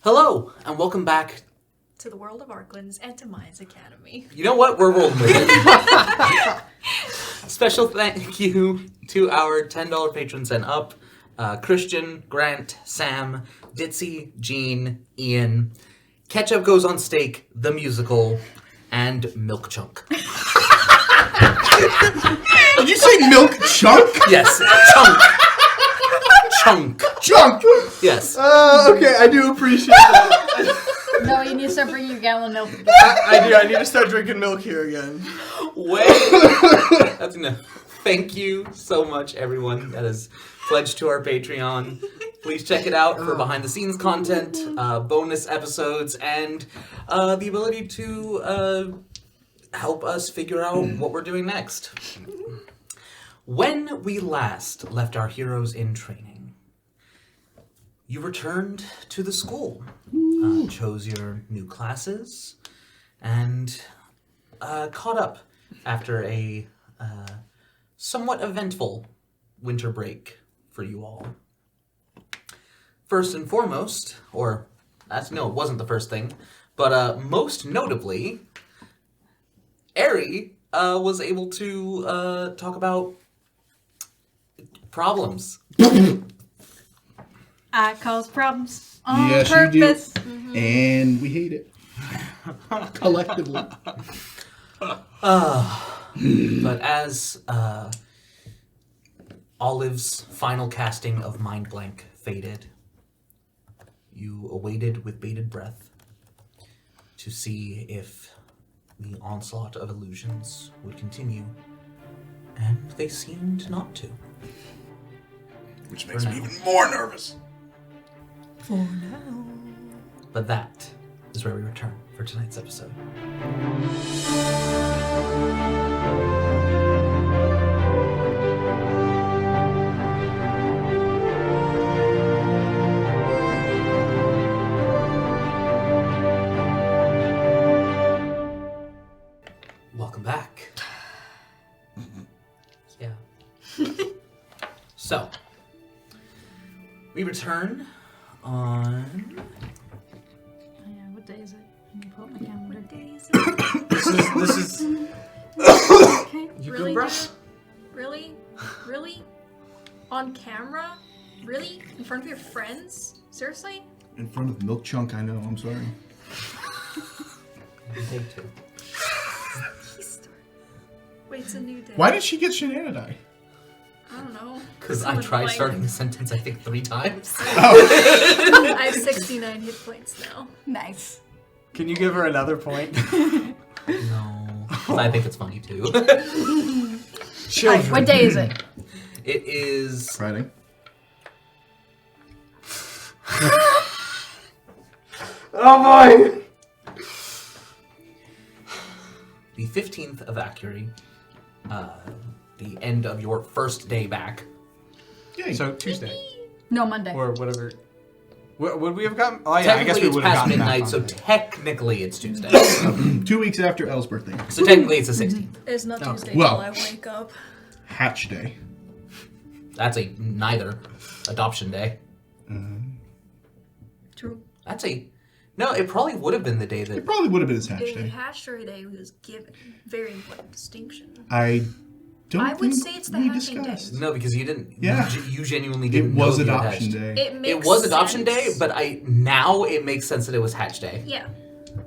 Hello, and welcome back to the world of Arklands and to Maya's Academy. You know what? We're rolling with it. Special thank you to our $10 patrons and up. Christian, Grant, Sam, Ditzy, Jean, Ian, Ketchup Goes on Steak, the musical, and Milk Chunk. Did you say Milk Chunk? Yes, Chunk. Chunk. Chunk! Yes. Okay, I do appreciate that. No, you need to start bringing your gallon milk again. I do. I need to start drinking milk here again. Wait. That's enough. Thank you so much, everyone that has pledged to our Patreon. Please check it out for behind-the-scenes content, bonus episodes, and the ability to help us figure out what we're doing next. When we last left our heroes in training, you returned to the school, chose your new classes, and caught up after a somewhat eventful winter break for you all. First and foremost, it wasn't the first thing, but most notably, Ari was able to talk about problems. I cause problems on Yes, purpose. you do. Mm-hmm. And we hate it. Collectively. But as Olive's final casting of Mind Blank faded, you awaited with bated breath to see if the onslaught of illusions would continue, and they seemed not to. Which makes me even more nervous. For now. But that is where we return for tonight's episode. Welcome back. Yeah. So, we return on... Oh, yeah, what day is it? Let me pull up my calendar. What day is it? This is... Okay. You Really, good, bruh? dude? Really? Really? On camera? Really? In front of your friends? Seriously? In front of Milk Chunk, I know. I'm sorry. Take two. Wait, it's a new day. Why did she get Shenanigans? I don't know. Because I tried starting the sentence, I think, 3 times. I have 69 hit points now. Nice. Can you give her another point? No. Because I think it's funny, too. Alright, what day is it? It is... Friday. Oh boy! The 15th of Accuary. The end of your first day back. Yay. So Tuesday No, Monday. or whatever. Would we have gotten? Oh yeah, I guess Technically, we would it's have past gotten midnight, back so on it. technically it's Tuesday. 2 weeks after Elle's birthday. So technically it's the 16th. It's not No. Tuesday Well. till I wake up. Hatch Day. That's a neither. Adoption day. True. That's a... No, it probably would have been the day It that... probably would have been his Hatch The Day. hatchery day was given very important distinction. I don't I would think say it's the we hatching day. discussed. No, because you didn't... Yeah. You genuinely It didn't know was if you had Adoption hatched. Day. It makes It was Adoption sense. Day, but now it makes sense that it was Hatch Day. Yeah,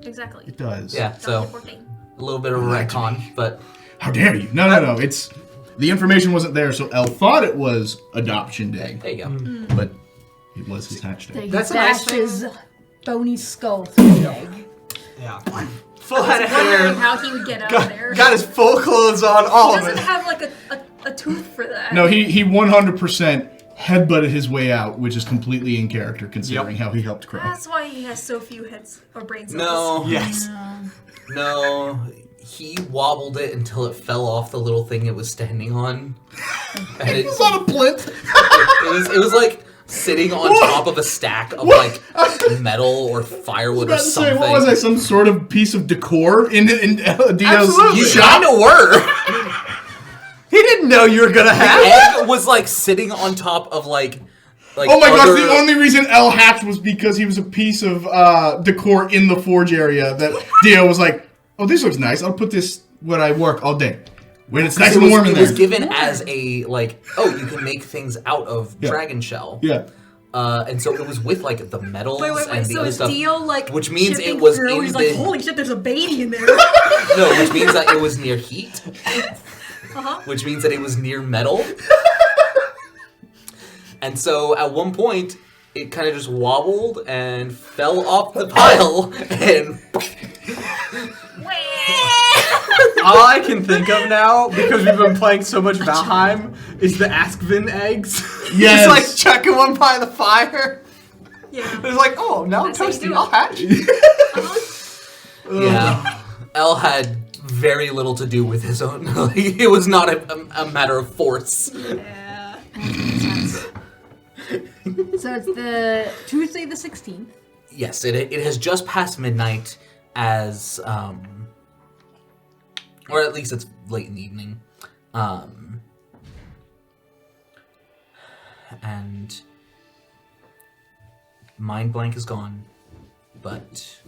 exactly. It does. Yeah, so Dr. 14. a little bit of a Lied to retcon, me. but... How dare you? No. It's the information wasn't there, so Elle thought it was Adoption Day, There you go. but it was his Hatch Day. That's a nice Dash his bony skull through the egg. Yeah. Full head of Wondering hair. how he would get out of there. Got his full clothes on. All He of doesn't it. have like a tooth for that. No, he 100% headbutted his way out, which is completely in character considering how he helped Crow. That's why he has so few heads or brain cells. No. Yes. No. He wobbled it until it fell off the little thing it was standing on. And it It's not a plinth. it was like sitting on top of a stack of like metal or firewood I or was about to say, something. what was I? Some sort of piece of decor in Dio's Absolutely. You shop? kind of were. He didn't know you were gonna have. Egg was like sitting on top of like like, oh my gosh, other- the only reason L hatched was because he was a piece of decor in the forge area that Dio was like, oh, this looks nice. I'll put this when I work all day. When it's nice and warm in it there. was given as a, like, oh, you can make things out of dragon shell. Yeah. And so it was with, like, the metals Wait, and the so other is stuff. Dio, like, which means shipping it was through, in he's the... like, holy shit, there's a baby in there. No, which means that it was near heat. Uh-huh. Which means that it was near metal. And so at one point, it kind of just wobbled and fell off the pile and... All I can think of now, because we've been playing so much Valheim, is the Askvin eggs. Yes. Just like chucking one by the fire. Yeah. It's like, oh, now That's how you toasty, do it. I'll hatch. Yeah. El had very little to do with his own... like, it was not a matter of force. Yeah. So it's the Tuesday the 16th. Yes, it has just passed midnight as... or at least it's late in the evening. And Mind Blank is gone, but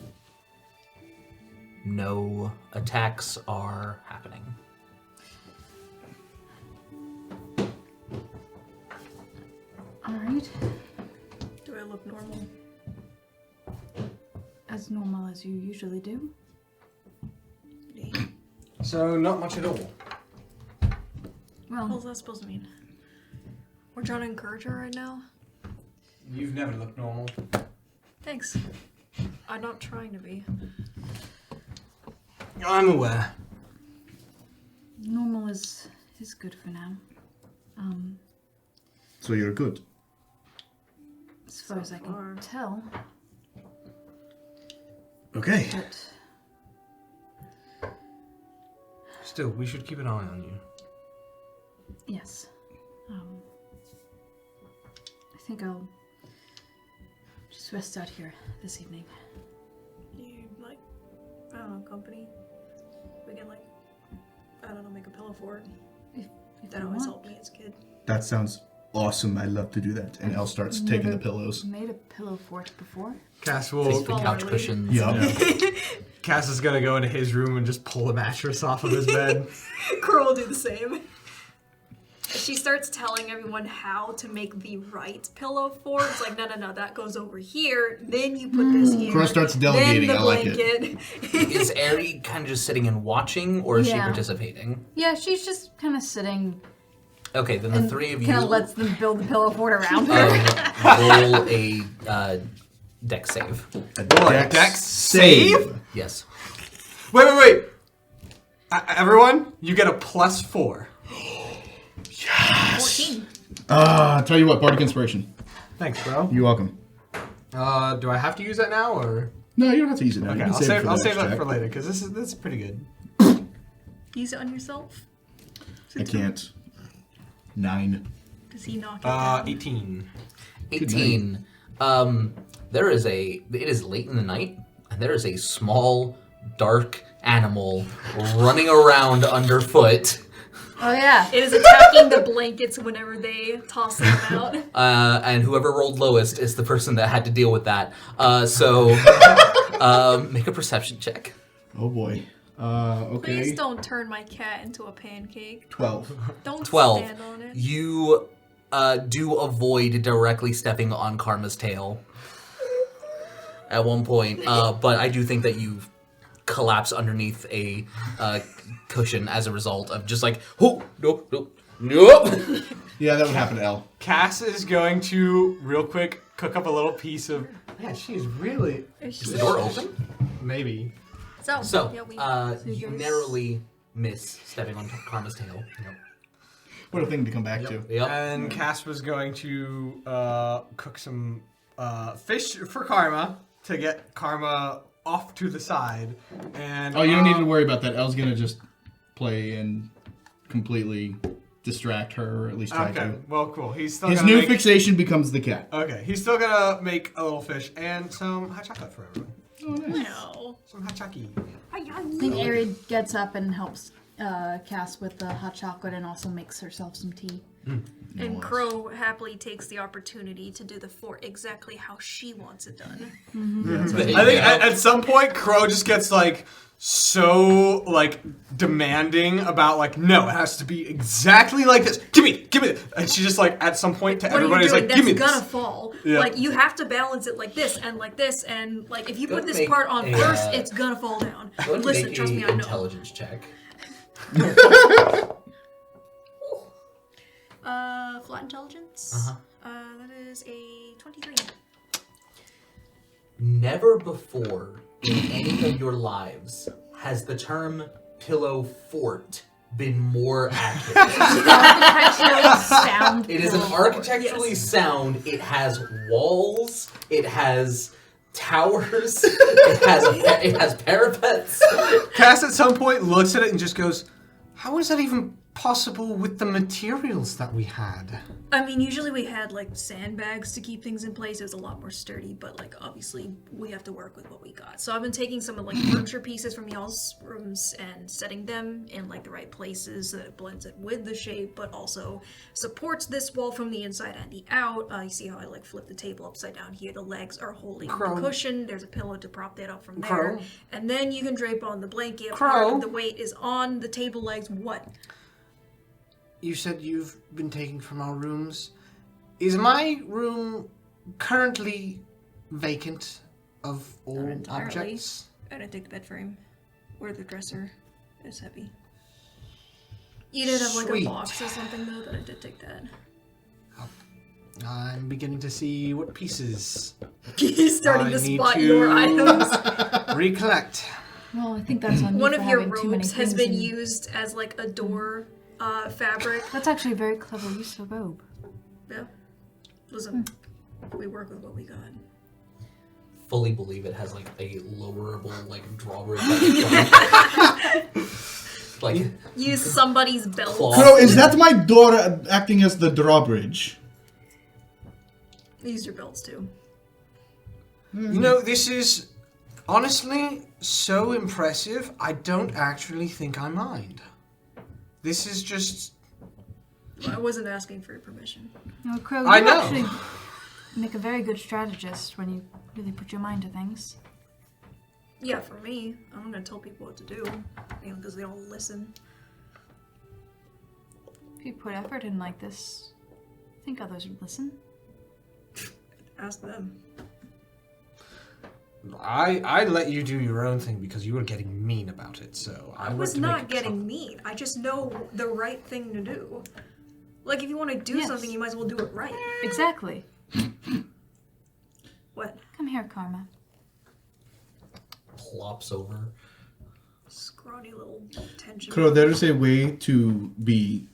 no attacks are happening. Alright. Do I look normal? As normal as you usually do. So, not much at all. What Well, is that supposed to mean? We're trying to encourage her right now? You've never looked normal. Thanks. I'm not trying to be. I'm aware. normal is good for now. So you're good. As far as I can far. tell. Okay. But Still, we should keep an eye on you. yes. I think I'll just rest out here this evening. You, like, I don't know, company? We can, like, I don't know, make a pillow fort. If That you always want. helped me as a kid. That sounds awesome. I love to do that. And Elle starts taking the pillows. Made a pillow fort before. Cass Take will. the couch early. cushions. Yeah. Cass is gonna go into his room and just pull the mattress off of his bed. Coral will do the same. She starts telling everyone how to make the right pillow fort. It's like, no, that goes over here. Then you put this here. Crow starts delegating. Then the I like it. blanket. Is Aerie kind of just sitting and watching, or is she Yeah. participating? Yeah, she's just kind of sitting Okay, then the and three of you kind of lets them build the pillow fort around her. roll a deck save. A Dex save? Yes. Wait. Everyone, you get a +4. 14. Tell you what, Bardic Inspiration. Thanks, bro. You're welcome. Do I have to use that now, or? No, you don't have to use it now. Okay, You can I'll it save. for I'll the save next that check. for later because this is pretty good. Use it on yourself. I can't. 9. Does he knock it down? 18. 18. It is late in the night, and there is a small, dark animal running around underfoot. Oh yeah. It is attacking the blankets whenever they toss them out. And whoever rolled lowest is the person that had to deal with that. So make a perception check. Oh boy. Okay. Please don't turn my cat into a pancake. 12. Don't 12. stand on it. You do avoid directly stepping on Karma's tail at one point, but I do think that you collapse underneath a cushion as a result of just like, oh, nope. Yeah, that would happen to Elle. Cass is going to real quick cook up a little piece of. Yeah, she's really Is the door open? maybe. So, yeah, we you narrowly miss stepping on Karma's tail. What a thing to come back to. Yep. And Cass was going to cook some fish for Karma to get Karma off to the side. And Oh, you don't need to worry about that. Elle's gonna just play and completely distract her, or at least try Okay, to. well, cool. He's still His gonna new make, fixation becomes the cat. Okay, he's still gonna make a little fish and some hot chocolate for everyone. Oh, nice. No. Some hot chocolate. I think Aerie gets up and helps Cass with the hot chocolate and also makes herself some tea. And Crow happily takes the opportunity to do the fort exactly how she wants it done. I think at some point Crow just gets like so like demanding about like no, it has to be exactly like this. Give me this. And she just like at some point to What are you everybody's doing? like, give me That's this. gonna fall. Yeah. Like you have to balance it like this, and like if you Go put this make part on a, first, it's gonna fall down. Go and Listen, make trust a me, I know. intelligence check. Flat intelligence. Uh-huh. That is a 23. Never before in any of your lives has the term pillow fort been more accurate. Architecturally sound. It is an architecturally sound. It has walls. It has towers. It has parapets. Cass at some point looks at it and just goes, how is that even possible with the materials that we had? I mean, usually we had like sandbags to keep things in place. It was a lot more sturdy, but like obviously we have to work with what we got. So I've been taking some of like furniture pieces from y'all's rooms and setting them in like the right places so that it blends it with the shape, but also supports this wall from the inside and the out. You see how I like flip the table upside down here? The legs are holding Crow. the cushion. There's a pillow to prop that up from there, Crow. and then you can drape on the blanket. Crow. Part of the weight is on the table legs. What? You said you've been taking from our rooms. Is my room currently vacant of all Not entirely. objects? I didn't take the bed frame or the dresser. It's heavy. You did have like Sweet. a box or something though, but I did take that. I'm beginning to see what pieces He's starting I to need spot to- your items. recollect. Well, I think that's on you One for of your having too many robes has things been in- used as like a door fabric. That's actually a very clever use of a robe. Yeah. Listen, we work with what we got. Fully believe it has like a lowerable like drawbridge. Like Use somebody's belt. Claw. Crow, is that my daughter acting as the drawbridge? Use your belts too. You know, this is honestly so impressive, I don't actually think I mind. This is just... I wasn't asking for your permission. No, Crow, I you know. actually make a very good strategist when you really put your mind to things. Yeah, for me, I'm not gonna tell people what to do, because they all listen. If you put effort in like this, I think others would listen. Ask them. I let you do your own thing because you were getting mean about it, so I I went was to make not it getting something. mean. I just know the right thing to do. Like, if you want to do Yes. something, you might as well do it right. Exactly. What? Come here, Karma. plops over. Scrawny little tension. Crow, there is a way to be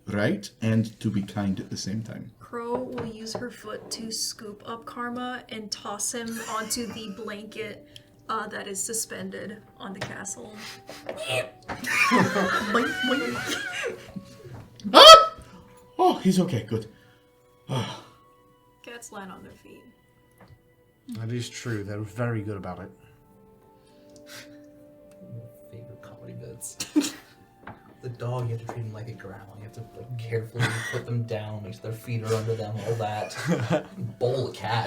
right and to be kind at the same time. Crow will use her foot to scoop up Karma and toss him onto the blanket that is suspended on the castle. Boink, boink. Ah! Oh, he's okay. Good. Cats land on their feet. That is true. They're very good about it. Favorite comedy bits. The dog, you have to treat him like a grandma. You have to like, carefully put them down, make sure their feet are under them, all that. Bowl a cat.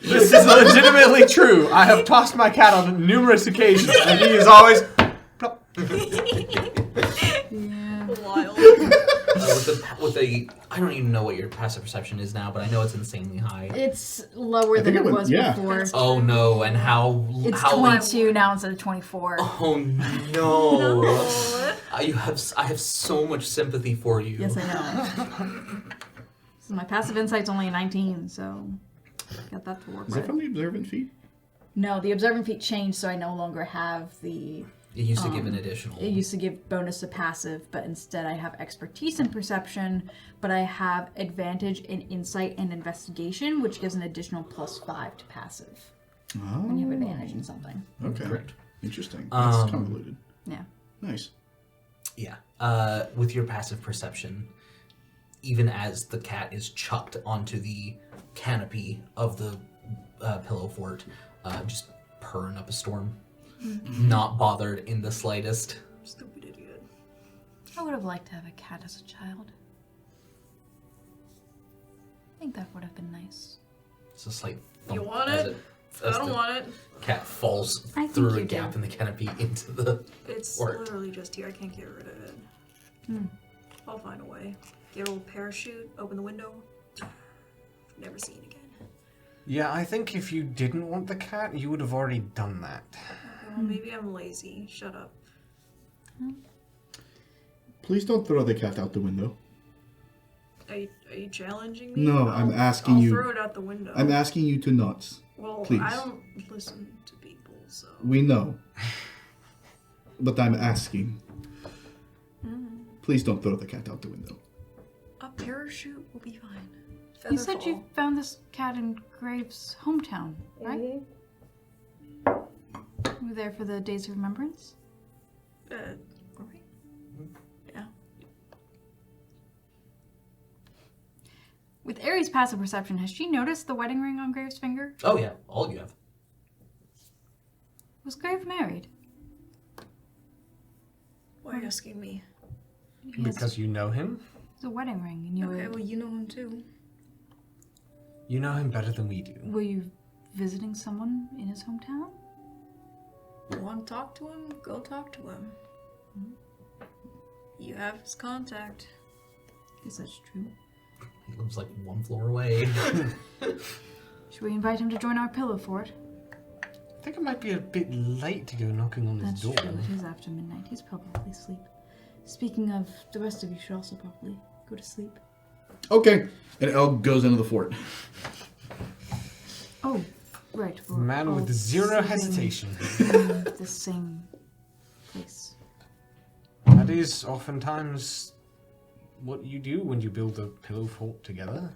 This is legitimately true. I have tossed my cat on numerous occasions, and he is always... plop. Yeah. Wild. with a, I don't even know what your passive perception is now, but I know it's insanely high. It's lower I than think it it was went- yeah. before. Oh no, and how It's how 22 now instead of 24. Oh no. No. I have so much sympathy for you. Yes, I know. So my passive insight's only a 19, so got that to work Is that with. from the observant feat? No, the observant feat changed, so I no longer have the... It used to give an additional. It used to give bonus to passive, but instead I have expertise in perception, but I have advantage in insight and investigation, which gives an additional +5 to passive Oh. when you have advantage in something. Okay. Correct. Interesting. That's Um, convoluted. Yeah. Nice. Yeah. With your passive perception, even as the cat is chucked onto the canopy of the pillow fort, just purring up a storm. Not bothered in the slightest. Stupid idiot. I would have liked to have a cat as a child. I think that would have been nice. It's a slight You thump want as it? I as don't the want it. cat falls I think through a you gap do. in the canopy into the It's Work. literally just here. I can't get rid of it. I'll find a way. Get a little parachute, open the window. Never see it again. Yeah, I think if you didn't want the cat, you would have already done that. Well, maybe I'm lazy. Shut up. Please don't throw the cat out the window. Are you challenging me? No, I'm asking I'll you. throw it out the window. I'm asking you to not. Well, please. I don't listen to people, so. We know. But I'm asking. Please don't throw the cat out the window. A parachute will be fine. You said Featherfall. you found this cat in Graves' hometown, right? You were there for the Days of Remembrance? Right. Yeah. With Aries' passive perception, has she noticed the wedding ring on Graves' finger? Oh yeah, all you have. Was Grave married? Why are you asking me? He has Because you know him? a wedding ring, and you Okay, well, you know him too. You know him better than we do. were you visiting someone in his hometown? You want to talk to him? Go talk to him. You have his contact. Is that true? He lives like one floor away. Should we invite him to join our pillow fort? I think it might be a bit late to go knocking on his That's door. true. It is after midnight. He's probably asleep. Speaking of, the rest of you should also probably go to sleep. Okay. And El goes into the fort. Oh, right. We're Man all with zero sleeping hesitation. in the same place. That is oftentimes what you do when you build a pillow fort together.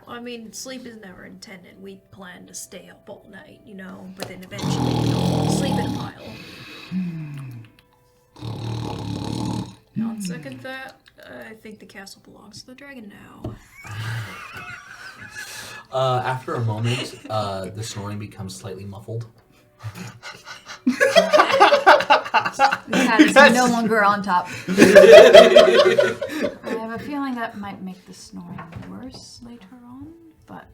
I mean, sleep is never intended. We plan to stay up all night, you know, but then eventually we'll fall asleep in a pile. On second thought, I think the castle belongs to the dragon now. After a moment, the snoring becomes slightly muffled. The cat is no longer on top. I have a feeling that might make the snoring worse later on, but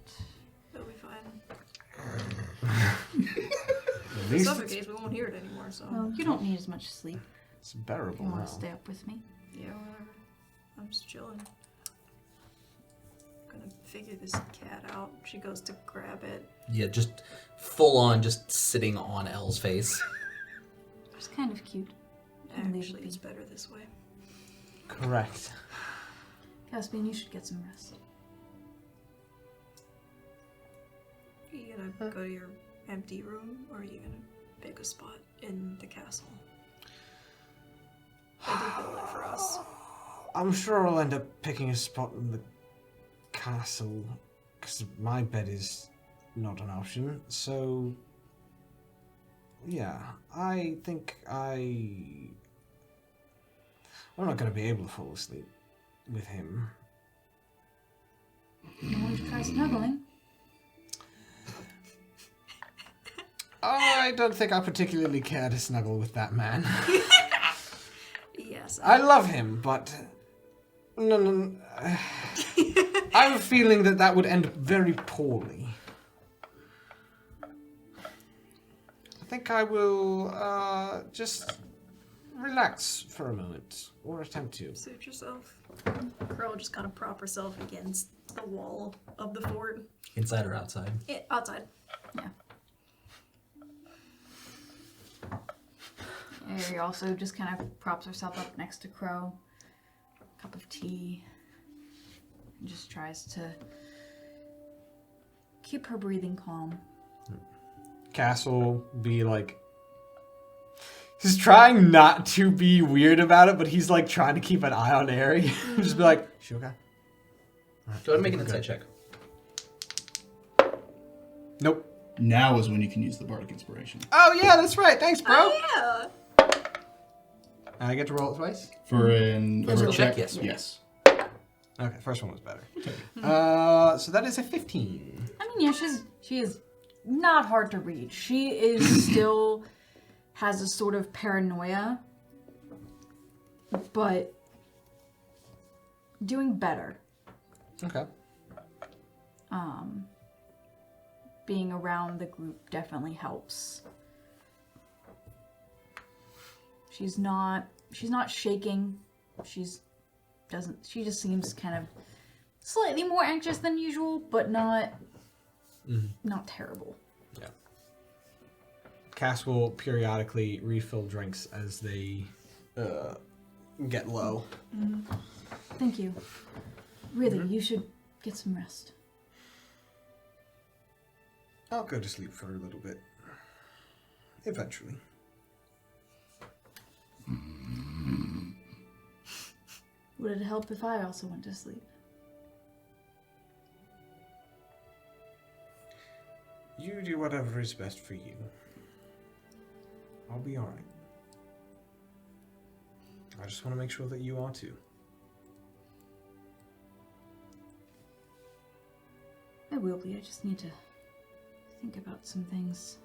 It'll be fine. At If it least suffocates, we won't hear it anymore, so. well, you don't need as much sleep. it's bearable You want now. to stay up with me? Yeah, whatever. I'm just chilling. Gonna figure this cat out. She goes to grab it. Yeah, just full on, just sitting on Elle's face. It's kind of cute. And leave it Actually, be. it's better this way. Correct. Caspian, you should get some rest. Are you gonna go to your empty room, or are you gonna pick a spot in the castle? They did build it for us. I'm sure I'll end up picking a spot in the castle, because my bed is not an option. So, yeah, I think I'm not going to be able to fall asleep with him. You want to try snuggling? I don't think I particularly care to snuggle with that man. Yes. I love him, but no. I have a feeling that would end very poorly. I think I will just relax for a moment, or attempt to. Suit yourself. Crow just kind of prop herself against the wall of the fort. Inside or outside? Outside. Yeah. Ari also just kind of props herself up next to Crow. Cup of tea. And just tries to keep her breathing calm. Castle be like, he's trying not to be weird about it, but he's like trying to keep an eye on Ari. Just be like, she okay? Go ahead and make an insight check. Nope. Now is when you can use the bardic inspiration. Oh yeah, that's right. Thanks, bro. Yeah. I get to roll it twice. For a Physical check? check, yes. Yes. Okay, first one was better. So that is a 15. I mean, yeah, she is not hard to read. She is still has a sort of paranoia, but doing better. Okay. Being around the group definitely helps. She's not shaking. She just seems kind of slightly more anxious than usual, but not terrible. Yeah. Cass will periodically refill drinks as they get low. Thank you. Really, you should get some rest. I'll go to sleep for a little bit. Eventually. Would it help if I also went to sleep? You do whatever is best for you. I'll be alright. I just want to make sure that you are too. I will be. I just need to think about some things.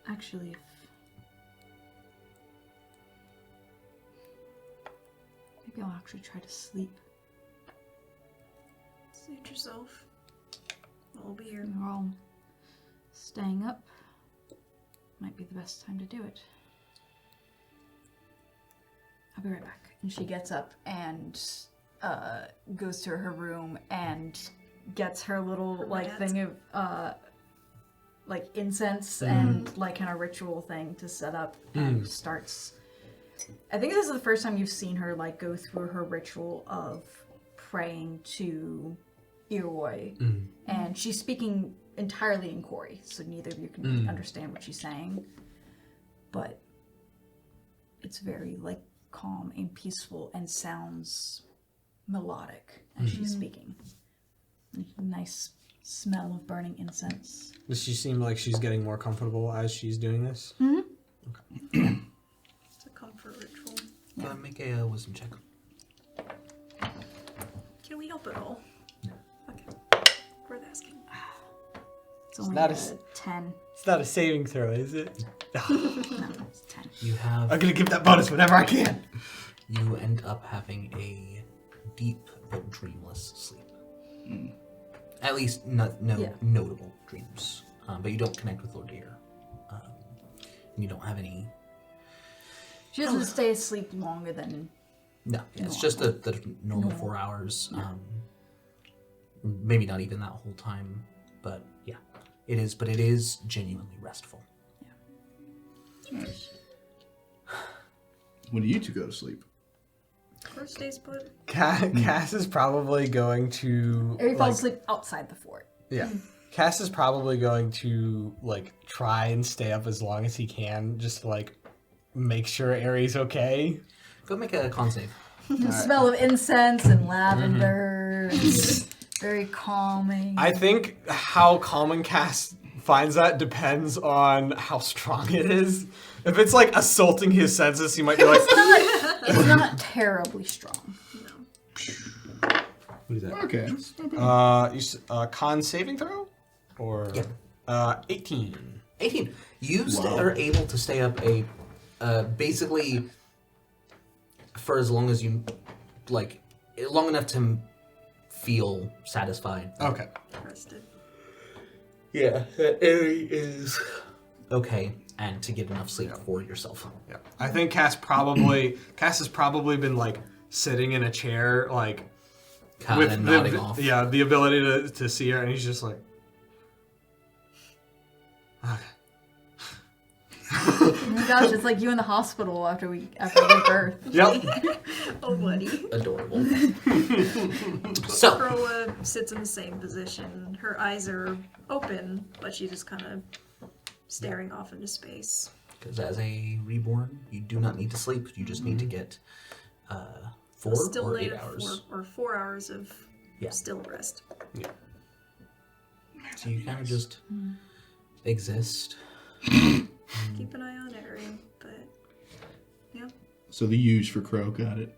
Actually, maybe I'll actually try to sleep. Suit yourself. I'll be here. We're all staying up. Might be the best time to do it. I'll be right back. And she gets up and goes to her room and gets her little thing of like incense and like kind of ritual thing to set up and starts. I think this is the first time you've seen her like go through her ritual of praying to Eroy, and she's speaking entirely in Kori, so neither of you can understand what she's saying, but it's very like calm and peaceful and sounds melodic as she's speaking. Nice smell of burning incense. Does she seem like she's getting more comfortable as she's doing this? It's a comfort ritual. Make a wisdom check. Can we help at all? No. Okay. Worth asking. It's only not a a 10. It's not a saving throw, is it? No, it's 10. You have I'm gonna give that bonus whenever I can. you end up having a deep but dreamless sleep. At least notable dreams. But you don't connect with Lordair. And you don't have any... She doesn't stay asleep longer than... No, it's just the normal 4 hours. Maybe not even that whole time. But yeah, it is. But it is genuinely restful. Nice. When do you two go to sleep? First stays put. Cass is probably going to... Or he falls asleep outside the fort. Yeah. Cass is probably going to, like, try and stay up as long as he can, just to, like, make sure Aries okay. Go make a con save. The smell of incense and lavender. And very calming. I think how calming Cass finds that depends on how strong it is. If it's, like, assaulting his senses, he might be like... It's not terribly strong. What is that? Okay. Con saving throw? Or... Yeah. 18. 18. You are able to stay up basically for as long as you like, long enough to feel satisfied. Okay. Rested. Yeah, that area is okay, and to get enough sleep for yourself. Yeah. I think Cass has probably been like sitting in a chair, like Kind of nodding off. Yeah, the ability to see her, and he's just like, okay. Oh my gosh, it's like you in the hospital after we give birth. Yep. Oh, buddy. Adorable. So, Croa sits in the same position. Her eyes are open, but she's just kind of staring off into space. because as a reborn, you do not need to sleep. You just need to get 4 Still or lay 8 hours. 4 hours of Yeah. still rest. Yeah. So you kind of just exist. Keep an eye on Ari, but yeah. So the U's for Crow, got it.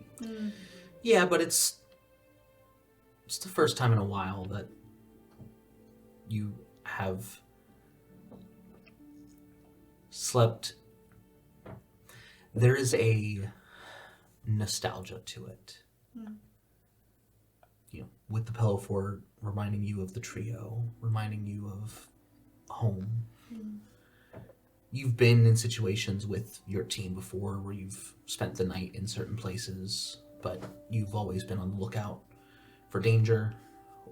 Yeah, but it's the first time in a while that you have slept. There is a nostalgia to it. With the pillow fort reminding you of the trio, reminding you of home. You've been in situations with your team before where you've spent the night in certain places, but you've always been on the lookout for danger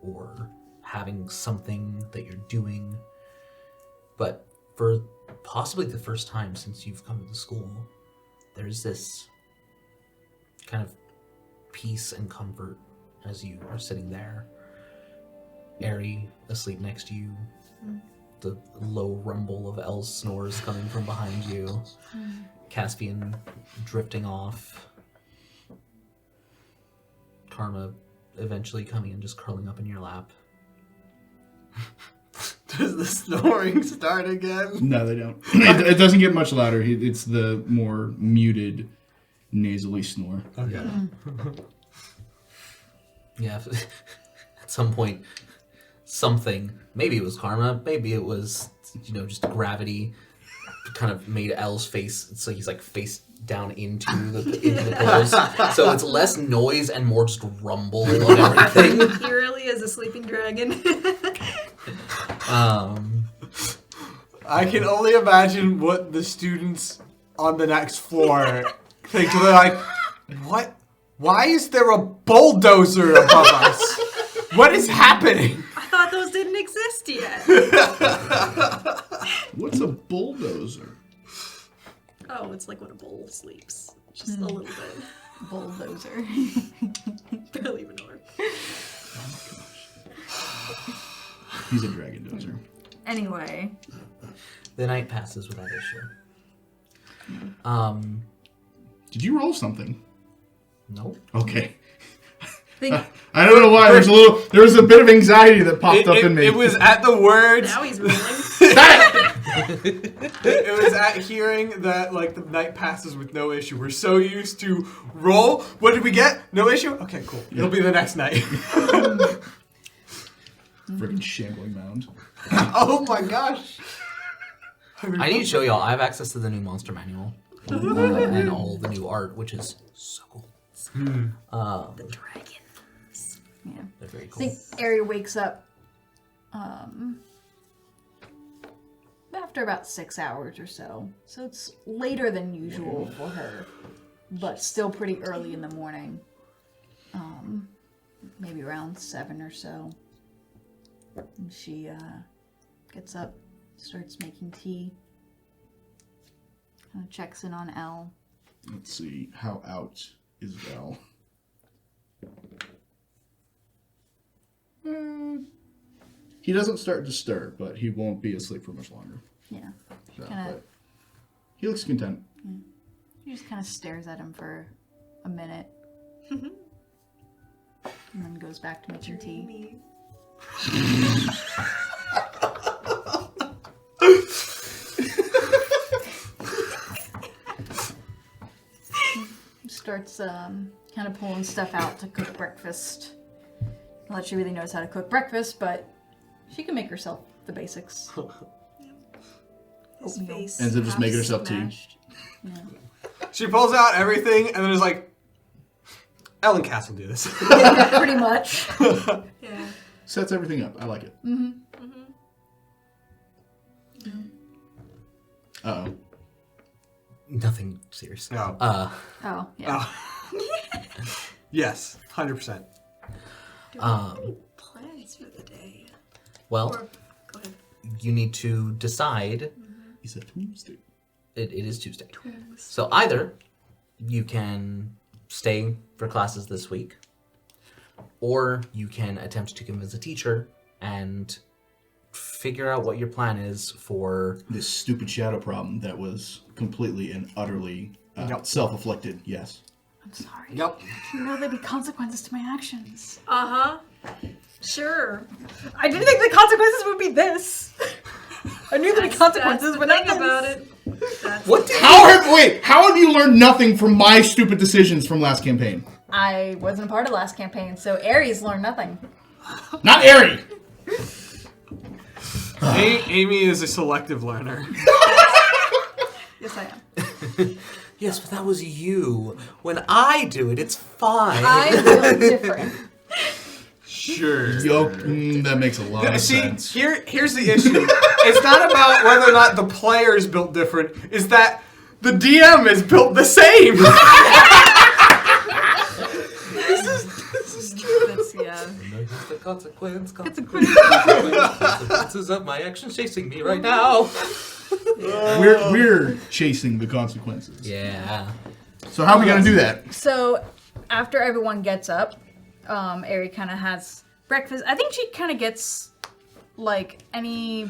or having something that you're doing. But for possibly the first time since you've come to the school, there's this kind of peace and comfort as you are sitting there. Airy asleep next to you. The low rumble of Elle's snores coming from behind you. Caspian drifting off. Karma eventually coming and just curling up in your lap. Does the snoring start again? No, they don't. It doesn't get much louder. It's the more muted, nasally snore. Okay. Yeah, at some point, something, maybe it was karma, maybe it was, just gravity, kind of made Elle's face, so he's like face down into the pillows. So it's less noise and more just rumble of everything. He really is a sleeping dragon. I can only imagine what the students on the next floor think. They're like, what? Why is there a bulldozer above us? What is happening? I thought those didn't exist yet. What's a bulldozer? Oh, it's like when a bull sleeps. Just a little bit. Bulldozer. Barely even know her. He's a dragon dozer. Anyway. The night passes without issue. Did you roll something? Nope. Okay. Think, I don't know why. There was a bit of anxiety that popped up in me. It was at the words. Now he's rolling. It was at hearing that like the night passes with no issue. We're so used to roll. What did we get? No issue? Okay, cool. It'll be the next night. Freaking shambling mound. Oh my gosh. I need to show y'all, I have access to the new monster manual. And all the new art, which is so cool. The dragons. yeah. They're very I cool. think Ari wakes up after about 6 hours or so. So it's later than usual for her, but still pretty early in the morning. Maybe around 7 or so. And she gets up, starts making tea, kind of checks in on Elle. Let's see. How out is Val? He doesn't start to stir, but he won't be asleep for much longer. Yeah. So, Kinda- but he looks content. She just kind of stares at him for a minute. And then goes back to making tea. Starts kind of pulling stuff out to cook breakfast. Not that she really knows how to cook breakfast, but she can make herself the basics. His Oatmeal. face. Ends up just half making herself tea. smashed. Yeah. She pulls out everything and then is like, Ellen Cass will do this. Pretty much. Yeah. Sets everything up. I like it. Uh-oh. Nothing serious. No. Oh, yeah. Yes, 100%. Do we have any plans for the day? Well, Or, go ahead. you need to decide. It's a Tuesday. It is Tuesday. So either you can stay for classes this week, or you can attempt to convince a teacher and figure out what your plan is for... This stupid shadow problem that was completely and utterly self-afflicted. Yes. I'm sorry. Yep. You know there'd be consequences to my actions. Uh-huh. Sure. I didn't think the consequences would be this. I knew there'd be consequences, but think not about this. it. That's How have you learned nothing from my stupid decisions from last campaign? I wasn't a part of last campaign, so Aries learned nothing. Not Airy! Amy is a selective learner. Yes, I am. Yes, but that was you. When I do it, it's fine. I feel different. Sure. That makes a lot of See, sense. here's the issue. It's not about whether or not the player is built different. It's that the DM is built the same. That's, yeah. Here's the consequences of my actions chasing me right now. We're chasing the consequences. Yeah. So how are we gonna do that? So after everyone gets up, Ari kind of has breakfast. I think she kind of gets like any.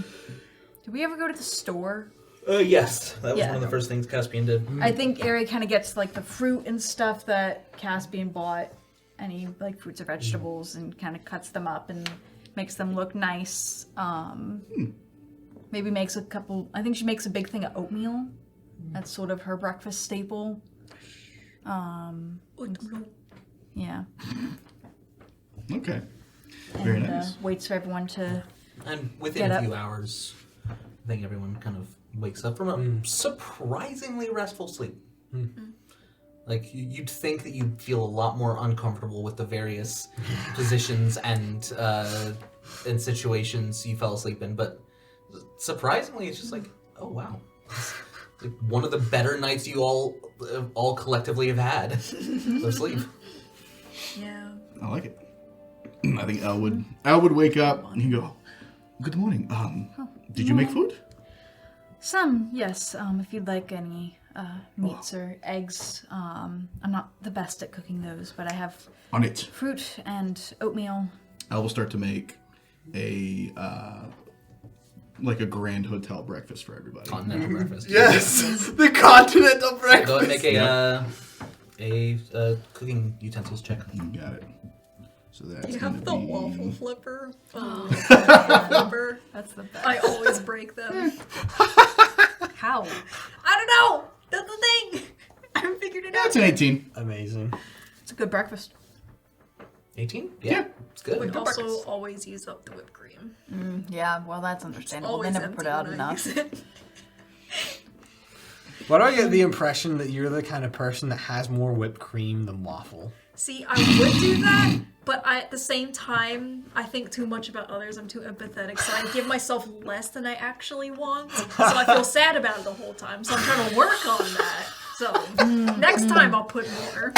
Did we ever go to the store? Yes. That was Yeah. one of the first things Caspian did. I think Ari kind of gets like the fruit and stuff that Caspian bought, any like fruits or vegetables, and kind of cuts them up and makes them look nice. Maybe makes a couple. I think she makes a big thing of oatmeal. That's sort of her breakfast staple. Yeah. Okay. Very And nice. waits for everyone to. And within Get a up. few hours, I think everyone kind of wakes up from a surprisingly restful sleep. Like, you'd think that you'd feel a lot more uncomfortable with the various positions and situations you fell asleep in, but surprisingly, it's just like, oh wow. It's like one of the better nights you all collectively have had of sleep. Yeah. I like it. I think Al would wake up and he'd go, "Good morning. Did you make food?" Some, yes. If you'd like any meats or eggs, I'm not the best at cooking those, but I have On it. fruit and oatmeal. Al will start to make a like a grand hotel breakfast for everybody. Continental breakfast. Yes, the continental breakfast. Go ahead and make a cooking utensils check. You got it. So that's You gonna have the be... waffle flipper. Flipper. That's the best. I always break them. How? I don't know. That's the thing. I haven't figured it out. That's an 18. Amazing. It's a good breakfast. 18? Yeah. It's good. We Good also breakfast. always use up the whipped cream. Yeah, well, that's understandable. They Always never empty put out when I enough. use it. Why do I get the impression that you're the kind of person that has more whipped cream than waffle? See, I would do that, but at the same time, I think too much about others. I'm too empathetic, so I give myself less than I actually want. So I feel sad about it the whole time. So I'm trying to work on that. So next time I'll put more.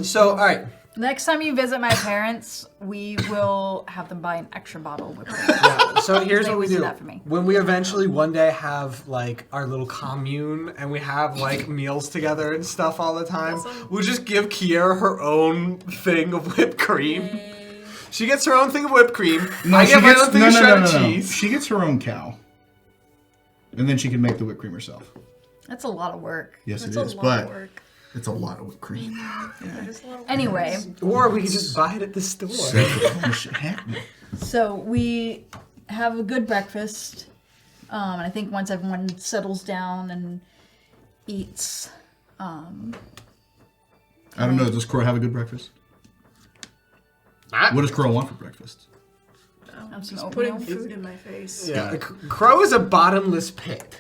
So, all right. Next time you visit my parents, we will have them buy an extra bottle of whipped cream. Yeah, so here's They what we always do do. that for me. When we eventually one day have like our little commune and we have like meals together and stuff all the time, Awesome. we'll just give Kiera her own thing of whipped cream. She gets her own thing of whipped cream. I get my own thing of shredded cheese. She gets her own cow. And then she can make the whipped cream herself. That's a lot of work. Yes, That's it a is, lot but of work. it's a lot of whipped cream. That is a lot of work. Anyway, Or we can just buy it at the store. so we have a good breakfast. And I think once everyone settles down and eats, I don't know. Does Crow have a good breakfast? What does Crow want for breakfast? have some Putting oatmeal. food in my face. Yeah, Crow is a bottomless pit.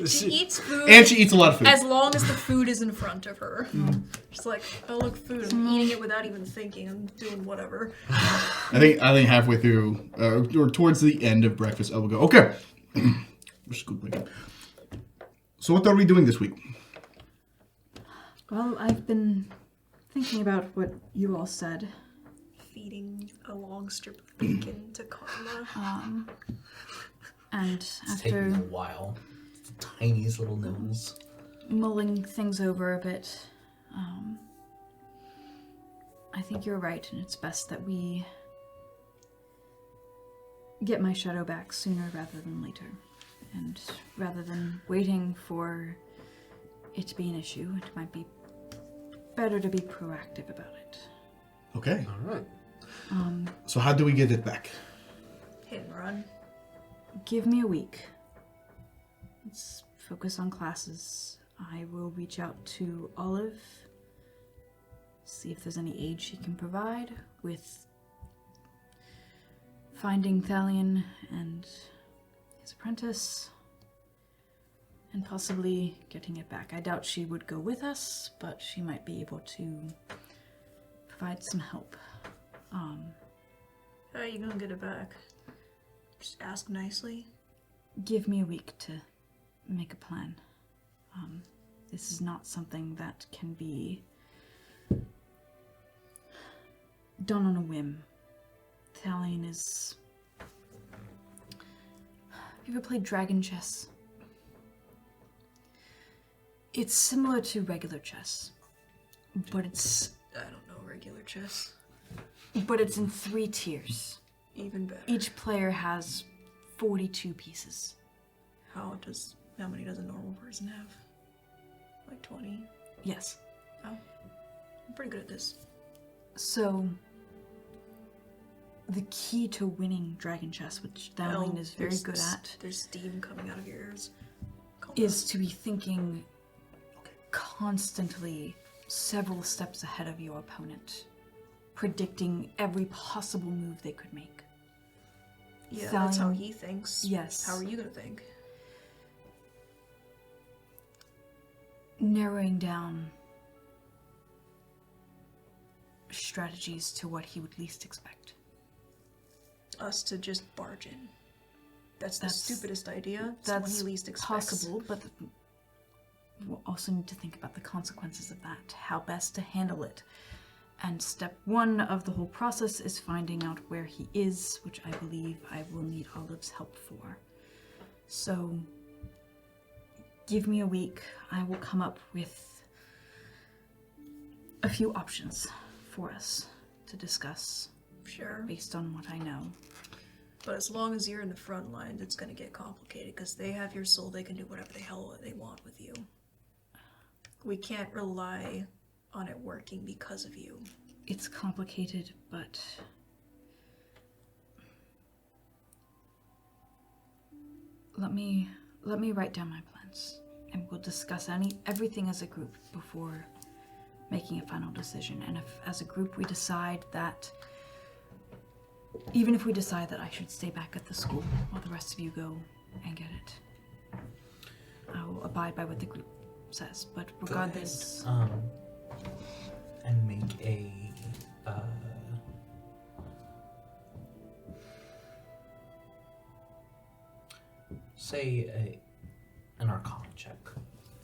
She eats food And she eats a lot of food. as long as the food is in front of her. She's like, oh look, food. I'm eating it without even thinking. I'm doing whatever. I think halfway through, or towards the end of breakfast, I will go, okay. We're scooping. So what are we doing this week? Well, I've been thinking about what you all said. Feeding a long strip of bacon to Karma. And It's taking a after while. It's the tiniest little nibbles. mulling things over a bit, I think you're right, and it's best that we get my shadow back sooner rather than later. And rather than waiting for it to be an issue, it might be better to be proactive about it. Okay. All right. So how do we get it back? Hit and run. Give me a week. Let's focus on classes. I will reach out to Olive, see if there's any aid she can provide with finding Thalion and his apprentice. and possibly getting it back. I doubt she would go with us, but she might be able to provide some help. How are you gonna get it back? Just ask nicely. Give me a week to make a plan. This is not something that can be done on a whim. Italian is... Have you ever played dragon chess? It's similar to regular chess, but it's I don't know regular chess. in 3 tiers. Even better. Each player has 42 pieces. How many does a normal person have? Like 20? Yes. Oh. I'm pretty good at this. So, the key to winning dragon chess, which Thaleen is very good at, There's steam coming out of your ears. Calm is to be thinking constantly several steps ahead of your opponent, predicting every possible move they could make. down. Yeah, that's how Thaleen- he thinks. Yes. How are you gonna think? Narrowing down strategies to what he would least expect. Us to just barge in. That's the That's- stupidest idea. It's the one That's he least expects. possible, but we'll also need to think about the consequences of that, how best to handle it. And step 1 of the whole process is finding out where he is, which I believe I will need Olive's help for. So, give me a week. I will come up with a few options for us to discuss Sure. based on what I know. But as long as you're in the front line, it's gonna get complicated because they have your soul. They can do whatever the hell they want with you. We can't rely on it working because of you. It's complicated, but let me write down my plans, and we'll discuss everything as a group before making a final decision. And if as a group we decide that, even if we decide that I should stay back at the school while the rest of you go and get it, I will abide by what the group says. But regardless, And make a an Arcana check.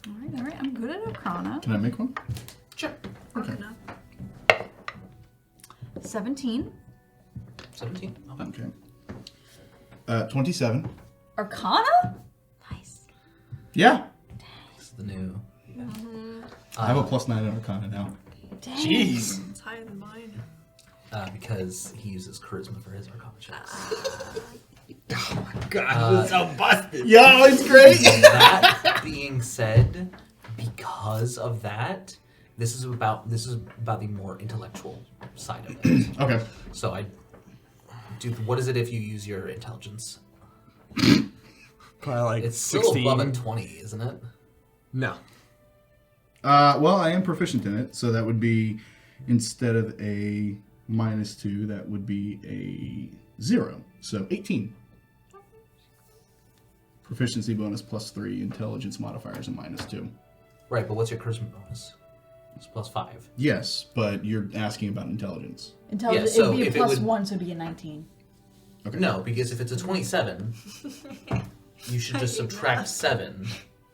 all right, I'm good at Arcana. Can I make one? Sure. Okay. Enough. 17. 17. Okay. Okay. 27. Arcana? Nice. Yeah. It's the new. I have a +9 in Arcana now. Jeez. It's higher than mine. Because he uses charisma for his Arcana checks. God, this is so busted. Yo, it's great. That being said, because of that, this is about the more intellectual side of it. Okay. So what is it if you use your intelligence? Probably like It's still 16. above a 20, isn't it? No. Well, I am proficient in it, so that would be, instead of a -2, that would be a 0. So 18. Proficiency bonus +3, intelligence modifiers a -2. Right, but what's your charisma bonus? It's +5. Yes, but you're asking about intelligence. Intelligence, Yeah, so it'd be a if it would- +1, so it'd be a 19. Okay. No, because if it's a 27, you should just subtract 7,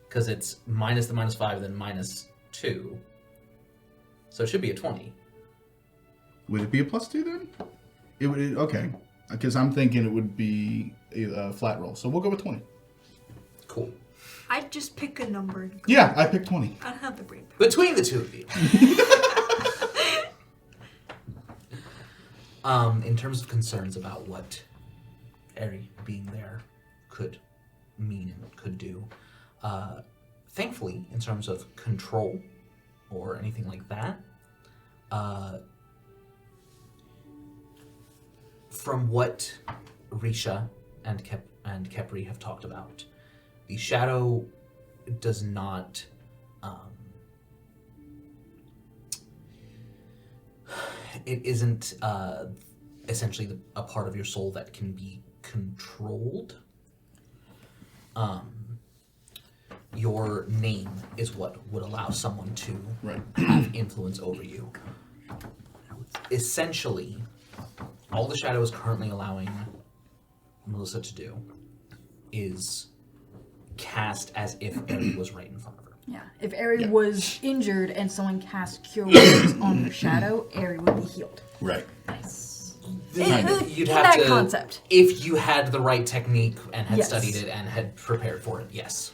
because it's minus the -5, then -2. So it should be a 20. Would it be a +2 then? It would. Okay, because I'm thinking it would be a flat roll. So we'll go with 20. Cool. I'd just pick a number. Yeah, I picked 20. I don't have the brain. Between the two of you. In terms of concerns about what Eri being there could mean and could do, thankfully, in terms of control or anything like that, from what Risha and Kepri have talked about, the shadow does not it isn't essentially a part of your soul that can be controlled. your name is what would allow someone to Right. have influence over you. Essentially, all the shadow is currently allowing Melissa to do is cast as if Eri was right in front of her. Yeah. If Eri was injured and someone cast Cure Wounds on her shadow, Eri would be healed. Right. Nice. You'd in have that to, concept. if you had the right technique and had Yes. studied it and had prepared for it, yes.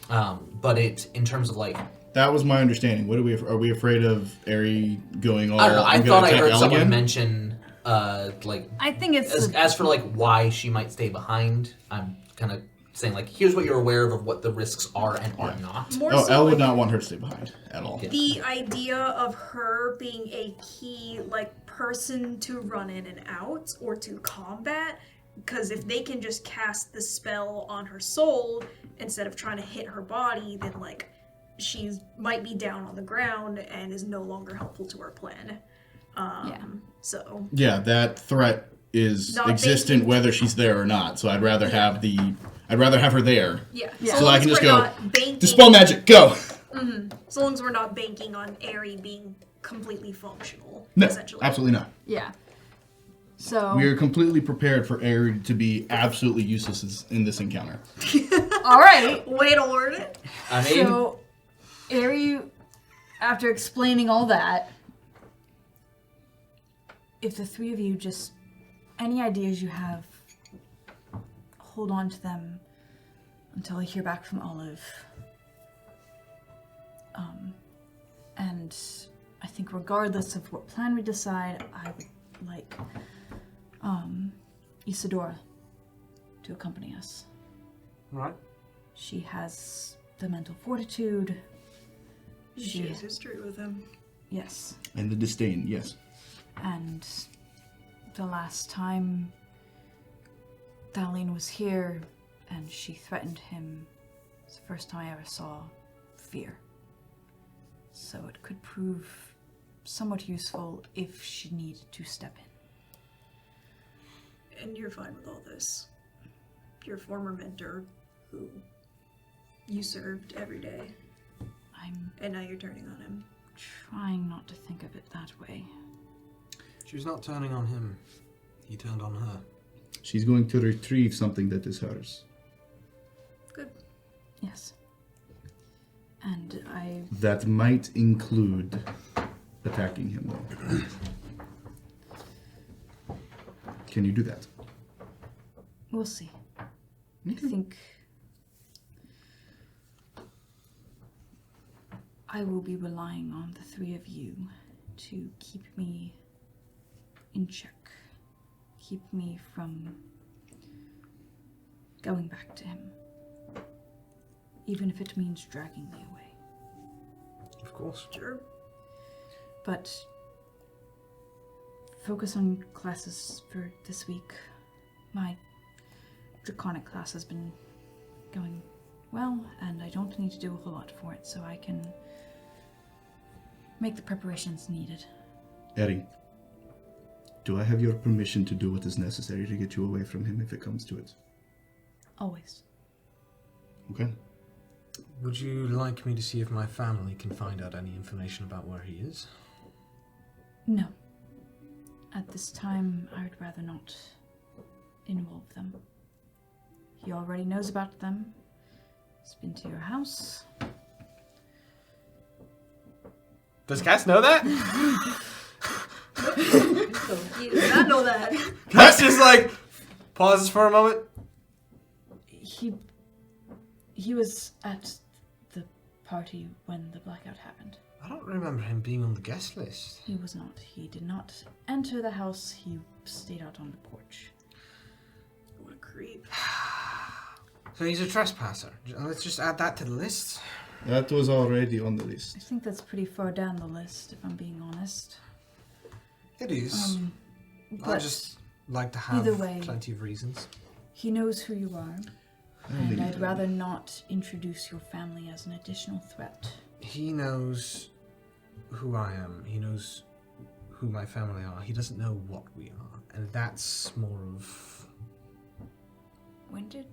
But in terms of like, That was my understanding. What are we afraid of Eri going all? I don't know. I I'm gonna thought I attack heard Elle someone again? mention like I think it's as for like why she might stay behind. I'm kind of saying like, here's what you're aware of what the risks are and are not. More Oh, so Elle would like, not want her to stay behind at all. Yeah. the idea of her being a key like person to run in and out or to combat, because if they can just cast the spell on her soul instead of trying to hit her body, then like she might be down on the ground and is no longer helpful to our plan. So Yeah, that threat is Not existent banking. whether she's there or not. So I'd rather have her there. yeah, So I can just we're go, not banking, Dispel magic, go. so long as we're not banking on Eri being completely functional. No, essentially. absolutely not. yeah. So We are completely prepared for Eri to be absolutely useless in this encounter. all right. Way to word it. I mean, So Eri, after explaining all that, if the three of you just any ideas you have, hold on to them until I hear back from Olive. And I think regardless of what plan we decide, I would like Isadora to accompany us. Right. She has the mental fortitude. She has history with him. Yes. And the disdain, yes. And the last time Darlene was here and she threatened him, it's the first time I ever saw fear. So it could prove somewhat useful if she needed to step in. And you're fine with all this. Your former mentor, who you served every day, I'm and now you're turning on him. trying not to think of it that way. She's not turning on him. He turned on her. She's going to retrieve something that is hers. Good. Yes. And I That might include attacking him, though. Can you do that? we'll see. I Okay. think I will be relying on the three of you to keep me in check. Keep me from going back to him. Even if it means dragging me away. Of course. Sure. But focus on classes for this week. My draconic class has been going well, and I don't need to do a whole lot for it, so I can make the preparations needed. Eri, do I have your permission to do what is necessary to get you away from him if it comes to it? Always. Okay. Would you like me to see if my family can find out any information about where he is? No. At this time, I would rather not involve them. He already knows about them. He's been to your house. Does Cass know that? You did not know that. Cass just like pauses for a moment. He was at the party when the blackout happened. I don't remember him being on the guest list. He was not. He did not enter the house. He stayed out on the porch. What a creep. So he's a trespasser. Let's just add that to the list. That was already on the I list. think that's pretty far down the list, if I'm being honest. It is. I But just like to have either way- plenty of reasons. he knows who you are, and I'd rather not introduce your family as an additional threat. He knows who I am. He knows who my family are. He doesn't know what we are. And that's more of when did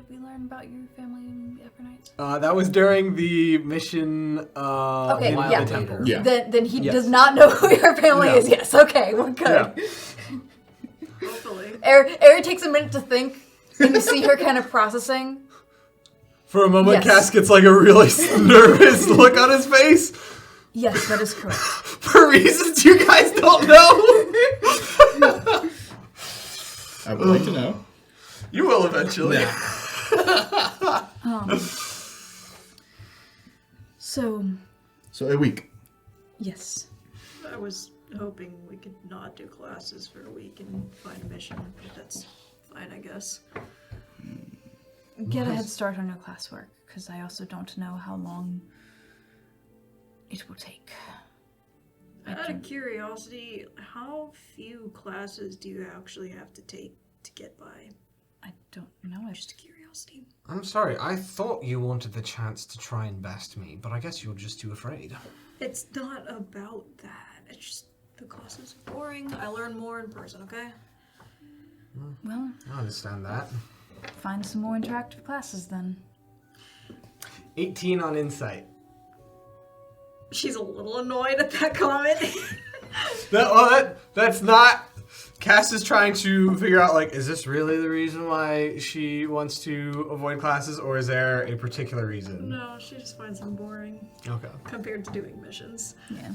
we learn about your family in Ephraimites? That was during the mission. Okay, in yeah. the temple. Yeah. Then he Yes. does not know who your family No. is. Yes, okay, we're good. Yeah. Hopefully. Ari takes a minute to think, and you see her kind of processing. For a moment, Yes. Cass gets like a really nervous look on his face. Yes, that is correct. For reasons you guys don't know. I would like to know. You will eventually. So, So a week. yes. I was hoping we could not do classes for a week and find a mission, but that's fine, I guess. Get a head start on your classwork, because I also don't know how long it will take. Out of curiosity, how few classes do you actually have to take to get by? I don't know. Just curiosity. I'm sorry, I thought you wanted the chance to try and best me, but I guess you're just too afraid. It's not about that. It's just the classes are boring. I learn more in person, okay? Well, I understand that. find some more interactive classes then. 18 on insight. She's a little annoyed at that comment. That's not... Cass is trying to figure out, like, is this really the reason why she wants to avoid classes, or is there a particular reason? No, she just finds them boring Okay. compared to doing missions. Yeah.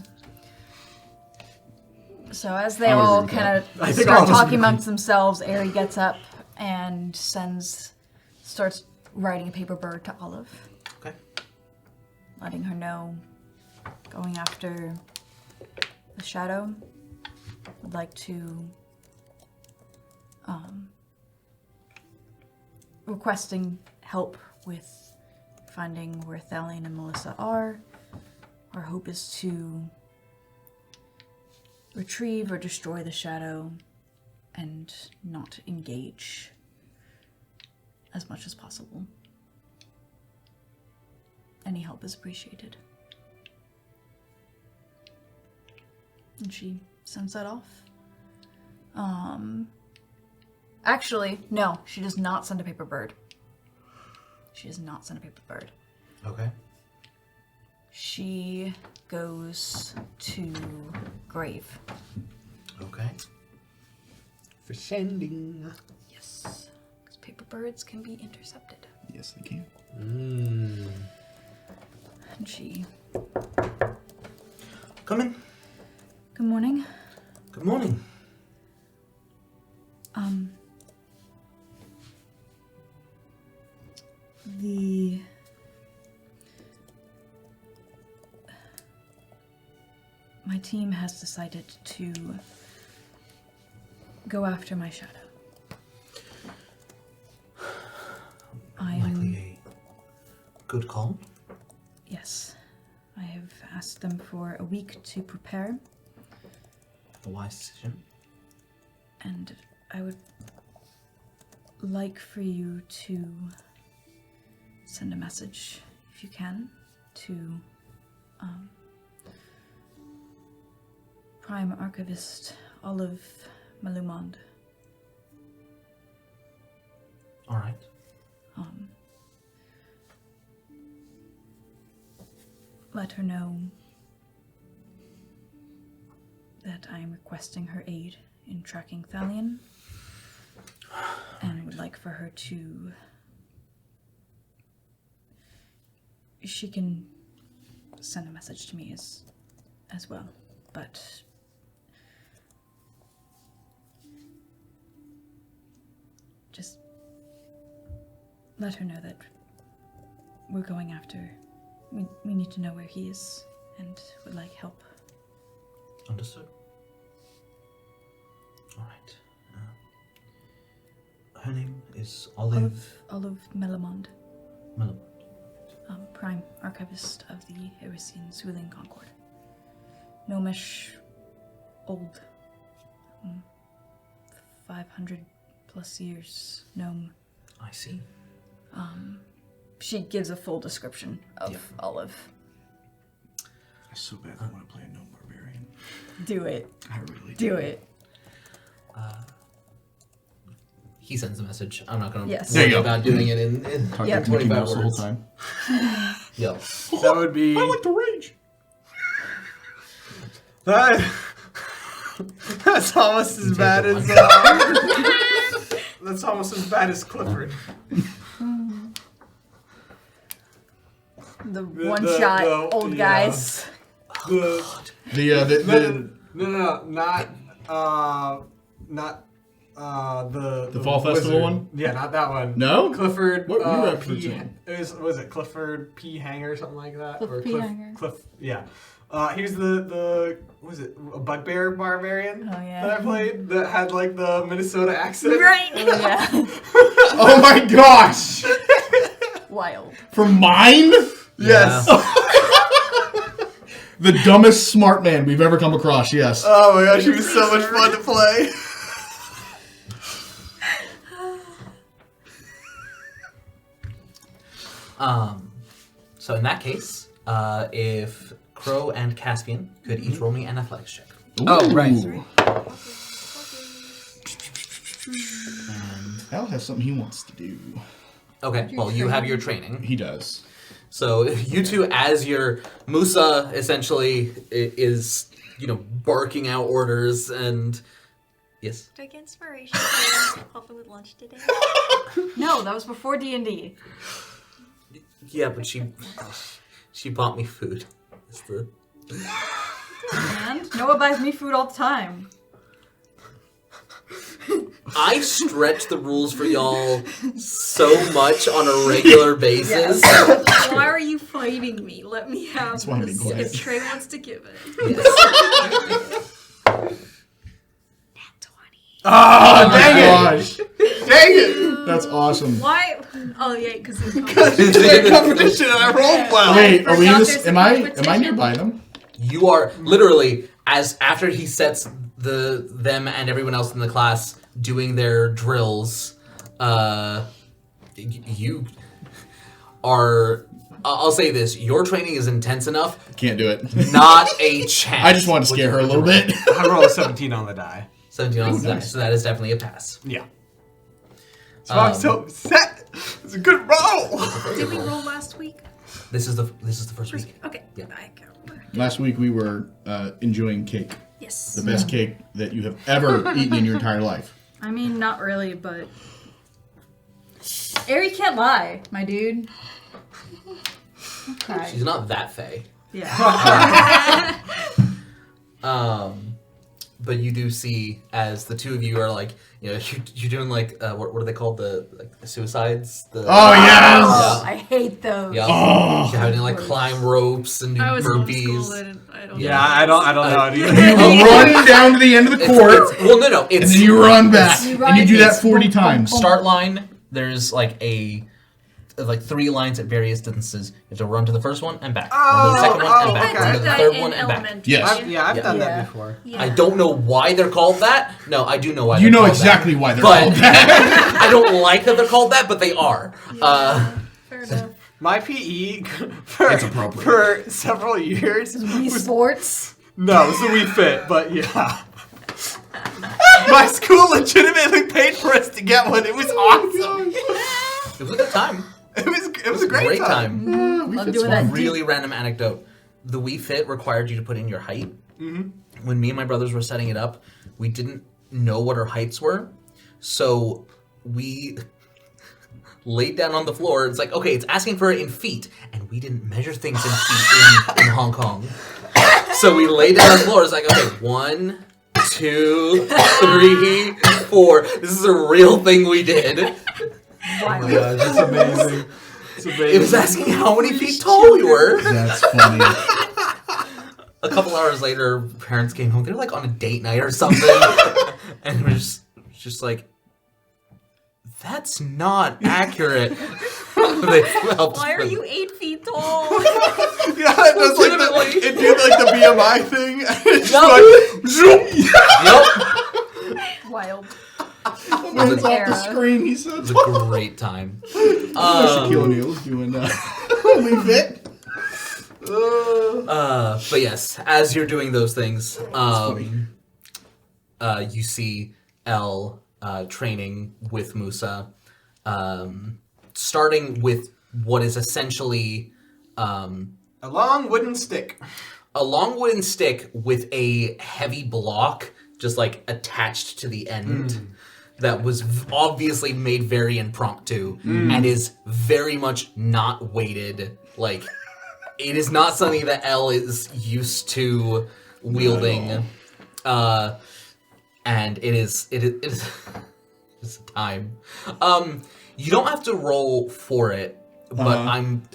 So as they I would all agree with kind of I think all start of us talking agree. amongst themselves, Ari gets up and starts writing a paper bird to Olive, Okay. letting her know, going after the shadow. Would like to requesting help with finding where Thalion and Melissa are. Our hope is to retrieve or destroy the shadow and not engage as much as possible. Any help is appreciated. And she sends that off. Actually, no, she does not send a paper bird. She does not send a paper bird. Okay. She goes to Grave. Okay. For sending. Yes, because paper birds can be intercepted. Yes, they can. And she... Come in. Good morning. Good morning. My team has decided to go after my shadow. I am... Likely a good call. Yes. I have asked them for a week to prepare, A wise decision. and I would like for you to send a message, if you can, to Prime Archivist Olive Malumond. All right. Let her know that I am requesting her aid in tracking Thalion, and would like for her to... She can send a message to me as well, but just let her know that we're going after... We need to know where he is and would like help. Understood. All right. Her name is Olive Olive Melamond, Melon. Prime Archivist of the Erisian Suiling Concord. Gnomish, old, 500 plus years gnome. I see. She gives a full description of Olive. I so badly want to play a gnome barbarian. Do it. I really Do it. He sends a message. I'm not going to Yes. There you worry go. about doing it in Talking to 25 Mouse the whole words. time. Yep. That would be I like to rage. that. That's almost as bad take as. the That's almost as bad as Clifford. The one-shot the- old yeah. guys. The No, not the Fall Festival wizard. one? Yeah, not that one. No? Clifford. What you P. referencing? Was it Clifford P. Hanger or something like that? Cliff P. Hanger. Cliff. Yeah. Here's the what was it, a bugbear barbarian Oh, yeah. that I played that had like the Minnesota accent. Right. Yeah. Oh my gosh! Wild. For mine? Yes. The dumbest smart man we've ever come across, yes. Oh my gosh, he was so much fun to play. So in that case, if Crow and Caspian could each roll me an athletics check. Oh, right. Ooh. And, Al has something he wants to do. okay, well, you have your training. He does. So you two, as your Musa essentially is, barking out orders and yes. Do I get inspiration for helping with lunch today? No, that was before D&D. Yeah, but she bought me food. It's the And Noah buys me food all the time. I stretch the rules for y'all so much on a regular basis. Why are you fighting me? Let me have That's why I'm this. being quiet. If Trey wants to give it. Yes. Nat 20. Oh my dang it. gosh. Dang it! That's awesome. Why? Oh, yeah, because it's It's a competition and I rolled well. Wait, are we in forgot this? there's a Am I competition. nearby them? You are literally after he sets them and everyone else in the class doing their drills. You are. I'll say this: your training is intense enough. Can't do it. Not a chance. I just wanted to scare her a little bit. I rolled a 17 on the die. 17 on the die, nice. so that is definitely a pass. Yeah. So I'm so set. It's a good roll. Did we roll last week? This is the first week. Okay. Yeah. I can't remember. Last week we were enjoying cake. Yes. The best cake that you have ever eaten in your entire life. I mean, not really, but... Aerie can't lie, my dude. Okay. She's not that fey. Yeah. But you do see as the two of you are like, you're doing like what are they called, the suicides? Oh, yes! Oh, I hate those. Yeah. Oh. You're having to like climb ropes and do I was burpees. homeschooled. I don't Yeah, I don't know how to do You that. run down to the end of the court, Well, no, and it's then you run back. You And you do run- that 40 times. start line. There's like three lines at various distances. You have to run to the first one and back. Run to the second one and back. okay. Run to the third one and back. elementary. Yes. I've done Yeah. that before. Yeah. I don't know why they're called that. No, I do know why. You they're know called exactly that. why they're But called that. I don't like that they're called that, but they are. Fair enough. My PE for, It's appropriate. for several years. Wii Sports. No, it's the Wii Fit, but yeah. My school legitimately paid for us to get one. It was awesome. It was a good time. It was a great time. We I'm fit doing small. that. Really random anecdote. The Wii Fit required you to put in your height. Mm-hmm. When me and my brothers were setting it up, we didn't know what our heights were, so we laid down on the floor. It's like, okay, it's asking for it in feet, and we didn't measure things in feet in Hong Kong. So we laid down on the floor. It's like, okay, 1, 2, 3, 4. This is a real thing we did. Oh my gosh, it's amazing. It's amazing. It was asking how many feet tall we were. That's funny. A couple hours later, parents came home. They were like on a date night or something, and it was just like, "That's not accurate." They helped Why are with- you 8 feet tall? Yeah, it does like Legitimately. it did like the BMI thing. It's just Yup. like, zoom. Yep, Wild. When it's off Era. the screen, he it said. was a great time. Shaquille O'Neal's doing Wii Fit. But yes, as you're doing those things, you see Elle training with Musa, starting with what is essentially A long wooden stick. a long wooden stick with a heavy block just like attached to the end that was obviously made very impromptu and is very much not weighted. Like, it is not something that Elle is used to wielding. And it is it's a time. You don't have to roll for it, but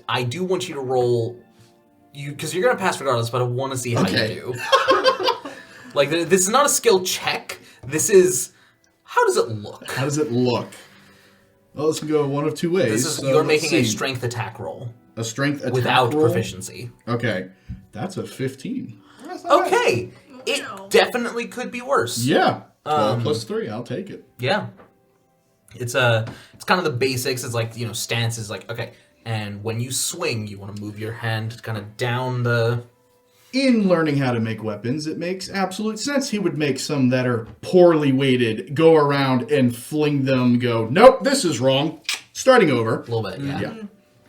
I do want you to roll because you're gonna pass regardless, but I want to see how you do. Like, this is not a skill check. This is, how does it look? How does it look? Well, this can go one of two ways. This is, so you're let's making a see. strength attack roll. A strength attack Without roll? proficiency. Okay. That's a 15. Okay. It definitely could be worse. Yeah. 12 plus 3. I'll take it. Yeah. It's kind of the basics. It's like, stance is like, okay. And when you swing, you want to move your hand kind of down the... In learning how to make weapons, it makes absolute sense. He would make some that are poorly weighted, go around and fling them, go, nope, this is wrong. Starting over. A little bit, yeah. Yeah.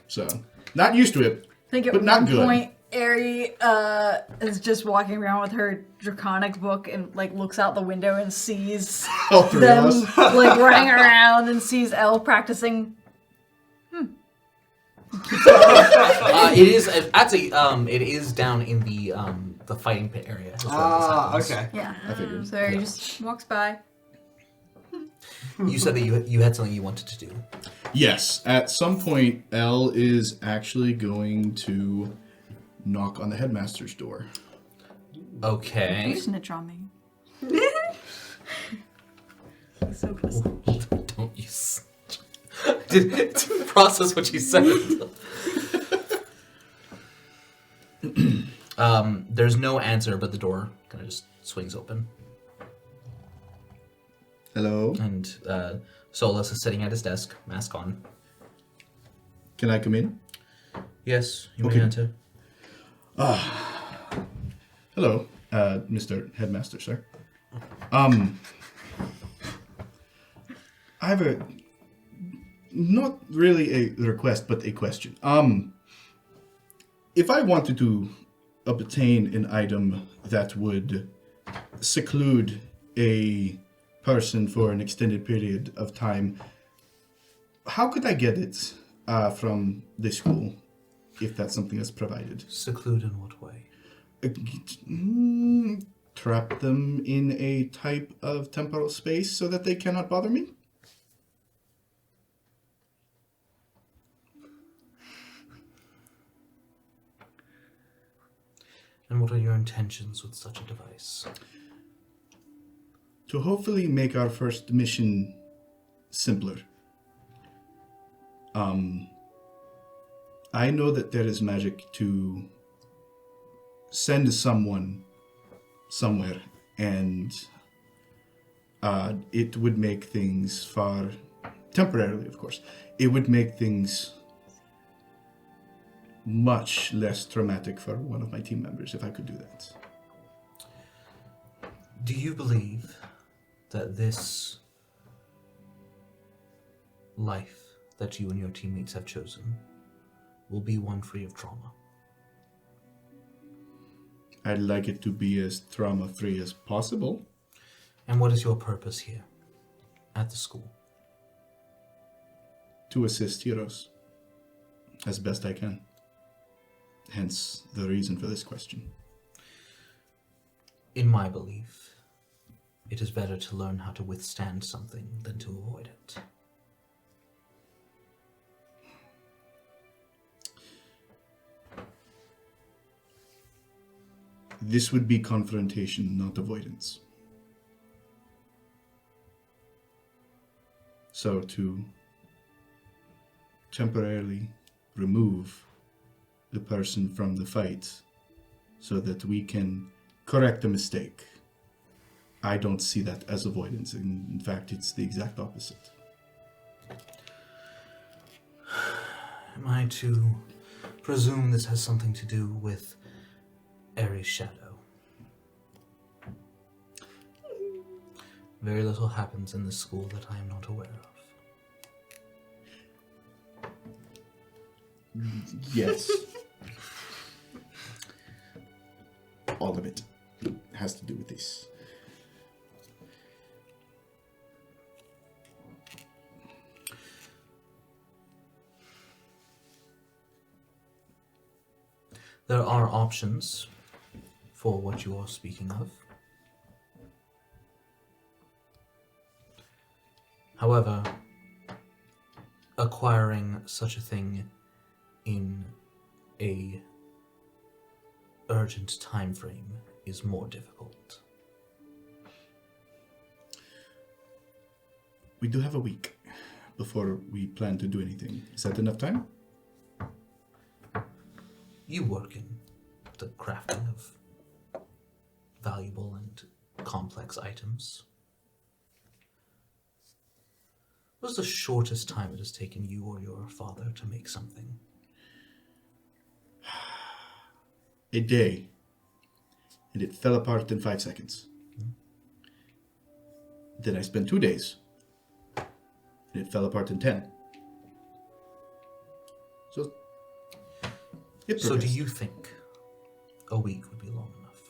So, not used to it, I think at but not one good. point, Ari is just walking around with her draconic book and like looks out the window and sees All three them of us. like running around and sees Elle practicing. It is actually it is down in the fighting pit area. That's where this happens. Okay. Yeah. I figured. So Ari just walks by. You said that you had something you wanted to do. Yes, at some point, Elle is actually going to knock on the headmaster's door. Okay. You snitch on me. So close. Don't you did process what you said. There's no answer, but the door kind of just swings open. Hello? And Solus is sitting at his desk, mask on. Can I come in? Yes, you Okay. may enter. Hello, Mr. Headmaster, sir. I have a... Not really a request, but a question. If I wanted to obtain an item that would seclude a person for an extended period of time, how could I get it from the school, if that's something that's provided? Seclude in what way? Trap them in a type of temporal space so that they cannot bother me? And what are your intentions with such a device? To hopefully make our first mission simpler. I know that there is magic to send someone somewhere, and it would make things far, temporarily of course, it would make things much less traumatic for one of my team members if I could do that. Do you believe that this life that you and your teammates have chosen will be one free of trauma? I'd like it to be as trauma-free as possible. And what is your purpose here at the school? To assist heroes as best I can. Hence the reason for this question. In my belief, it is better to learn how to withstand something than to avoid it. This would be confrontation, not avoidance. So to temporarily remove the person from the fight so that we can correct the mistake, I don't see that as avoidance. In fact, it's the exact opposite. Am I to presume this has something to do with Ares' shadow? Very little happens in this school that I am not aware of. Yes. All of it has to do with this. There are options for what you are speaking of. However, acquiring such a thing in a urgent time frame is more difficult. We do have a week before we plan to do anything. Is that enough time? You work in the crafting of valuable and complex items. What is the shortest time it has taken you or your father to make something? A day. And it fell apart in 5 seconds. Then I spent 2 days. And it fell apart in 10. So it So do progressed. you think a week would be long enough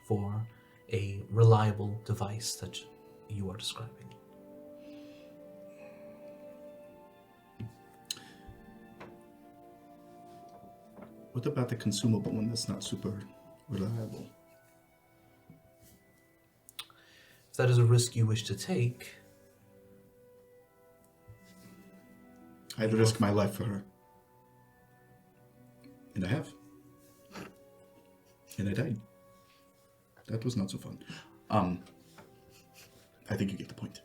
for a reliable device that you are describing? What about the consumable one that's not super reliable? If that is a risk you wish to take, I had to risk my life for her. And I have. And I died. That was not so fun. I think you get the point.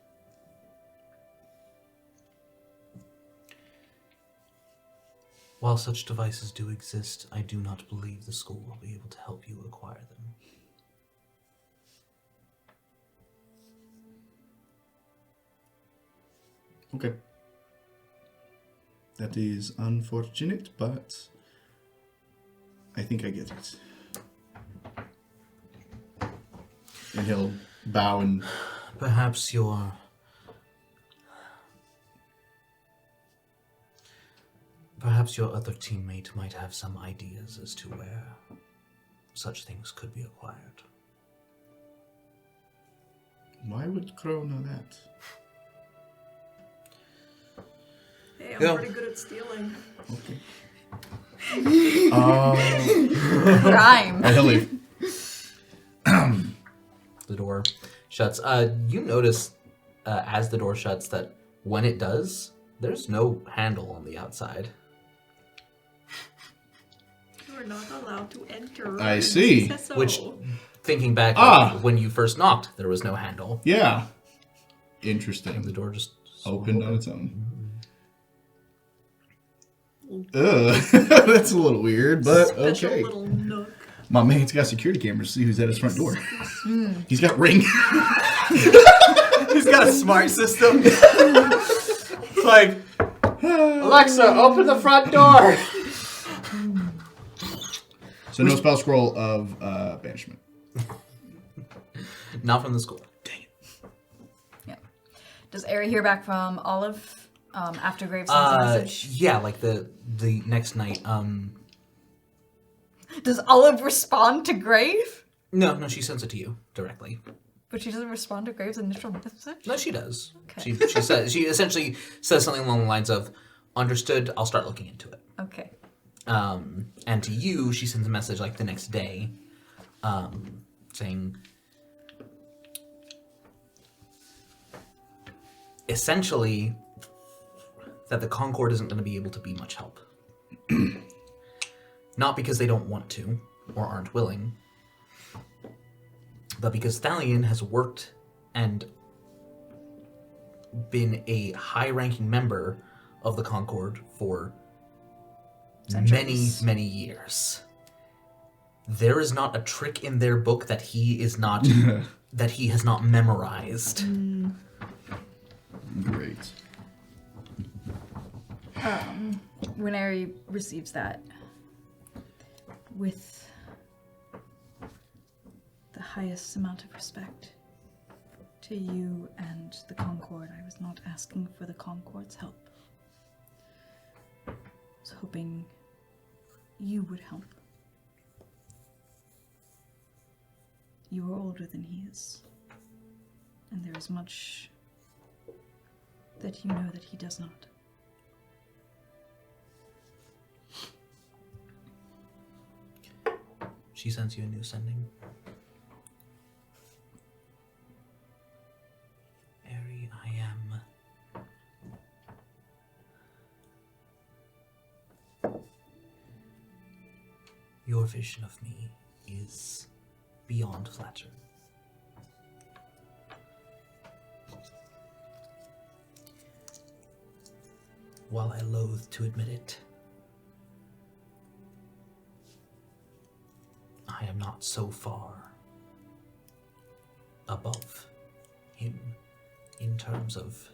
while such devices do exist, I do not believe the school will be able to help you acquire them. Okay. That is unfortunate, but I think I get it. And he'll bow and... Perhaps your other teammate might have some ideas as to where such things could be acquired. Why would Crow know that? Hey, I'm Yeah. pretty good at stealing. Okay. Crime. He'll leave. The door shuts. You notice as the door shuts that when it does, there's no handle on the outside. You're not allowed to enter. I see. It says so. Which, thinking back, when you first knocked, there was no handle. Yeah. And the Interesting. door just Opened on its own. Ugh. That's a little weird, but Special okay. little nook. My man's got security cameras to see who's at his front door. He's got Ring. He's got a smart system. It's like, Alexa, open the front door. So no spell scroll of banishment. not from the school. Dang it. Yeah. Does Ari hear back from Olive after Graves sends a message? Yeah, like the next night. Does Olive respond to Grave? No, she sends it to you directly. But she doesn't respond to Graves' initial message? No, she does. Okay. She essentially says something along the lines of, "Understood. I'll start looking into it." Okay. And to you, she sends a message like the next day, saying, essentially, that the Concord isn't going to be able to be much help. Not because they don't want to or aren't willing, but because Thalion has worked and been a high-ranking member of the Concord for Centuries. many years. There is not a trick in their book that he is not that he has not memorized. Great. When Ari receives that, with the highest amount of respect, to you and the Concord. I was not asking for the Concord's help. I was hoping you would help. You are older than he is, and there is much that you know that he does not. She sends you a new sending. Ari, I am. Your vision of me is beyond flattering. While I loathe to admit it, I am not so far above him in terms of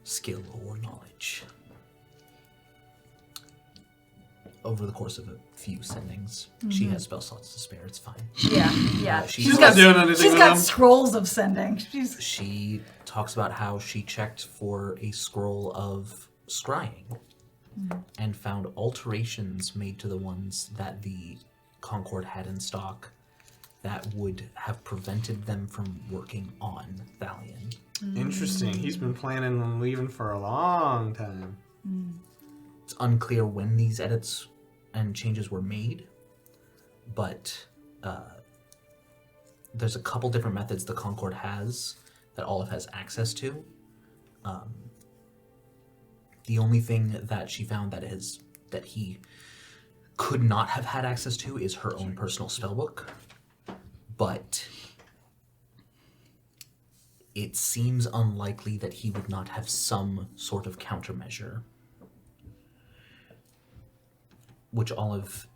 skill or knowledge. Over the course of a few sendings, she has spell slots to spare. It's fine. Yeah. She's not doing anything She's with got them. scrolls of sending. She talks about how she checked for a scroll of scrying and found alterations made to the ones that the Concord had in stock that would have prevented them from working on Thalion. Interesting. He's been planning on leaving for a long time. It's unclear when these edits and changes were made, but there's a couple different methods the Concord has that Olive has access to. The only thing that she found that he could not have had access to is her own personal spellbook, but it seems unlikely that he would not have some sort of countermeasure, which Olive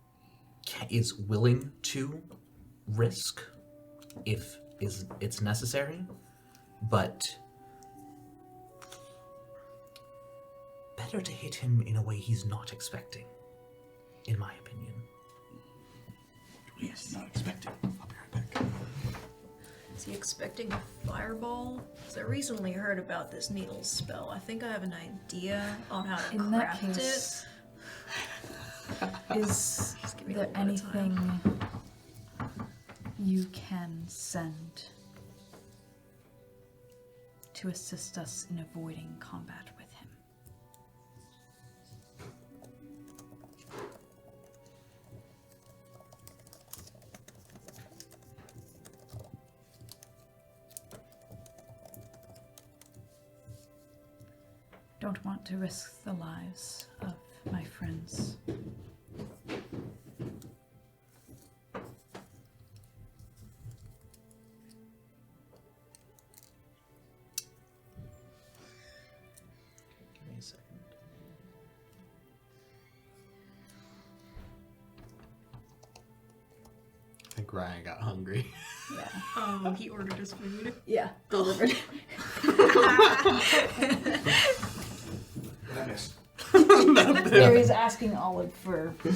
is willing to risk if it's necessary, but better to hit him in a way he's not expecting, in my opinion. Yes, not expecting. I'll be right back. Is he expecting a fireball? Because I recently heard about this needle spell. I think I have an idea on how to In that craft it. case, is Just give me a there little bit of time. anything you can send to assist us in avoiding combat with him? Don't want to risk the lives of my friends. Give me a second. I think Ryan got hungry. Yeah. Oh, he ordered his food. Yeah, delivered. Gary's asking Olive for Do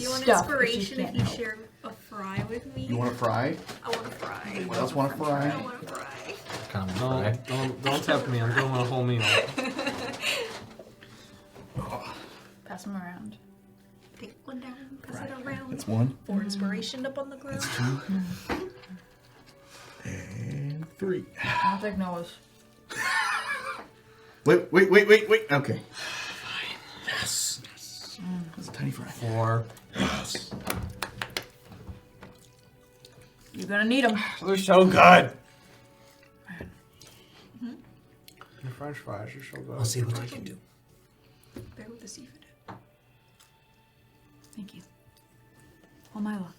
you want stuff if she inspiration if can't you help. share a fry with me? You want to fry? I want to fry. What else want to fry? I want to fry. Kind of right? Don't tempt me. I'm doing a whole meal. Pass them around. Take one down, pass it around. That's one. For inspiration up on the ground. And three. I'll take Noah's. Wait. Okay. Fine. Yes. That's a tiny fry. 4. Yes. You're gonna need them. They're so good. The French fries are so good. I'll see what I can do. Bear with the seafood. Thank you. All my love.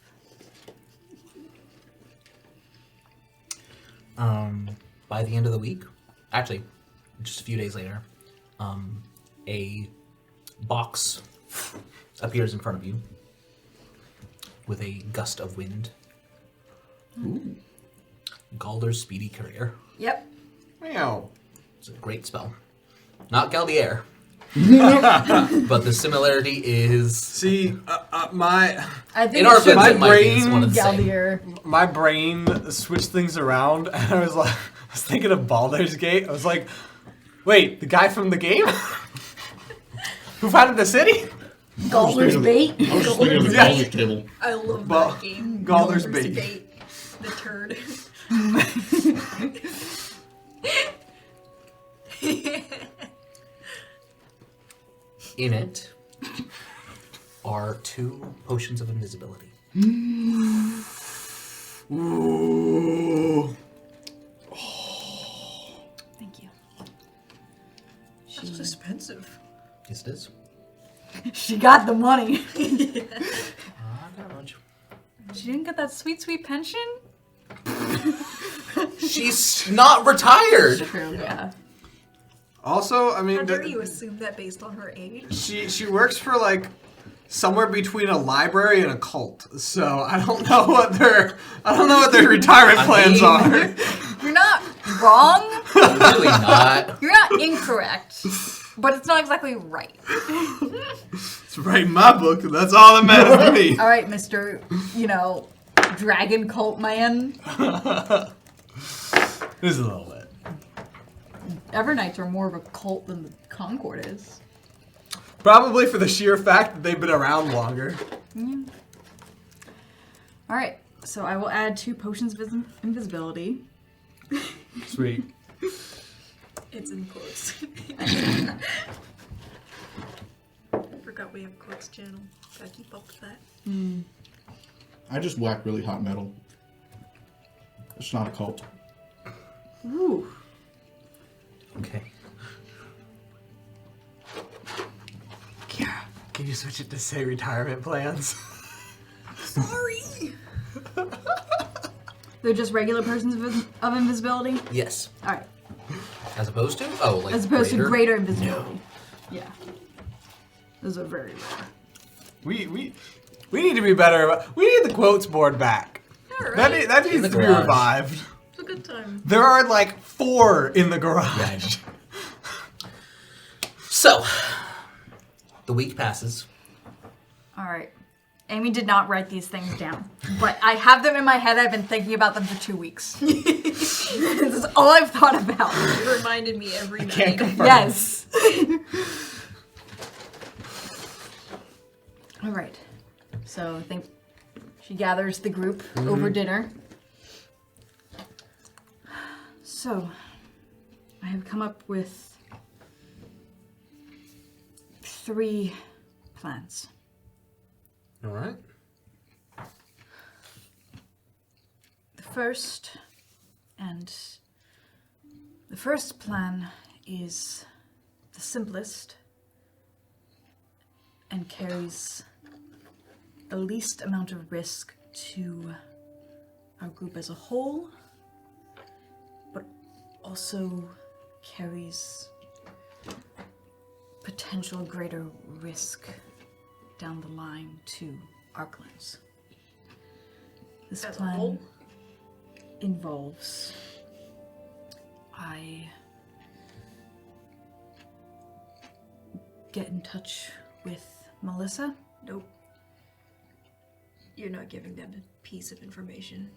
By the end of the week, actually, just a few days later, a box appears in front of you with a gust of wind. Ooh. Galder's Speedy Courier. Yep. Meow. It's a great spell. Not Galdier. But the similarity is... See, I think In it our should my it might be brain one of the same. Galdier. my brain switched things around, and I was like, was thinking of Baldur's Gate. I was like, wait, the guy from the game? Who founded the city? Galdler's bait. I was just thinking of the Yeah. Baldur's table. I love Well, that game. Galdur's Galdler's Bait. The turd. In it are 2 potions of invisibility. Ooh. Thank you. That's expensive. Yes, it is. She got the money. Not much. She didn't get that sweet, sweet pension? She's not retired. True, yeah. Also, I mean, How dare you assume that based on her age? she works for like somewhere between a library and a cult. So I don't know what their retirement plans are. You're not wrong. Really not. You're not incorrect. But it's not exactly right. It's right in my book, and that's all that matters to me. All right, Mr. Dragon Cult Man. This is a little bit. Evernights are more of a cult than the Concord is. Probably for the sheer fact that they've been around longer. All right, so I will add 2 potions of invisibility. Sweet. It's in quotes. Forgot we have a quotes channel. Gotta keep up with that. I just whack really hot metal. It's not a cult. Ooh. Okay. Kiera, can you switch it to say retirement plans? Sorry! They're just regular potions of invisibility? Yes. All right. As opposed to? Oh, like As opposed greater? to greater invisibility. Yeah. Those are very rare. We need to be better about. We need the quotes board back. Alright. That needs the to be garage. revived. It's a good time. There are like 4 in the garage. So, the week passes. All right. Amy did not write these things down, but I have them in my head. I've been thinking about them for 2 weeks. This is all I've thought about. It reminded me every night. Can't confirm. Yes. All right. So I think she gathers the group over dinner. So I have come up with 3 plans. All right. The first plan is the simplest and carries the least amount of risk to our group as a whole, but also carries potential greater risk down the line to Arklands. This As a plan whole? involves I get in touch with Melissa. Nope. You're not giving them a piece of information.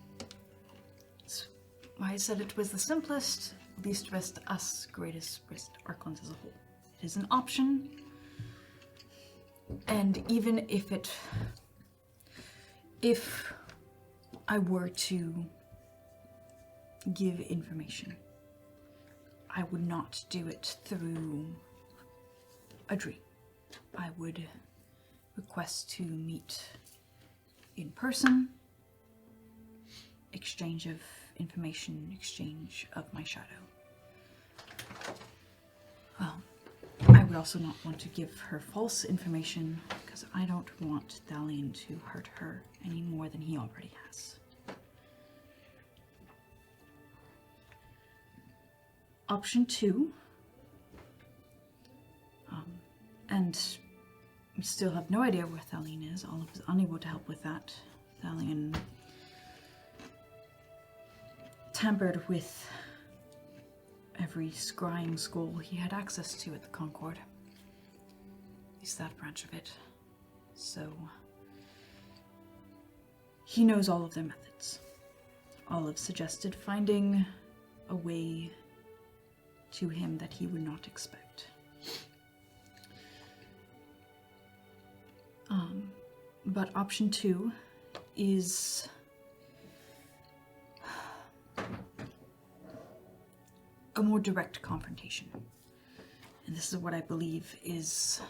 That's why I said it was the simplest, least risk to us, greatest risk to Arklands as a whole. It is an option, and even if I were to give information, I would not do it through a dream. I would request to meet in person, exchange of information, exchange of my shadow. Well, I would also not want to give her false information because I don't want Thalion to hurt her any more than he already has. Option 2, and we still have no idea where Thalion is. Olive is unable to help with that. Thalion tampered with every scrying school he had access to at the Concord. At least that branch of it. So he knows all of their methods. Olive suggested finding a way to him that he would not expect. But option 2 is a more direct confrontation. And this is what I believe is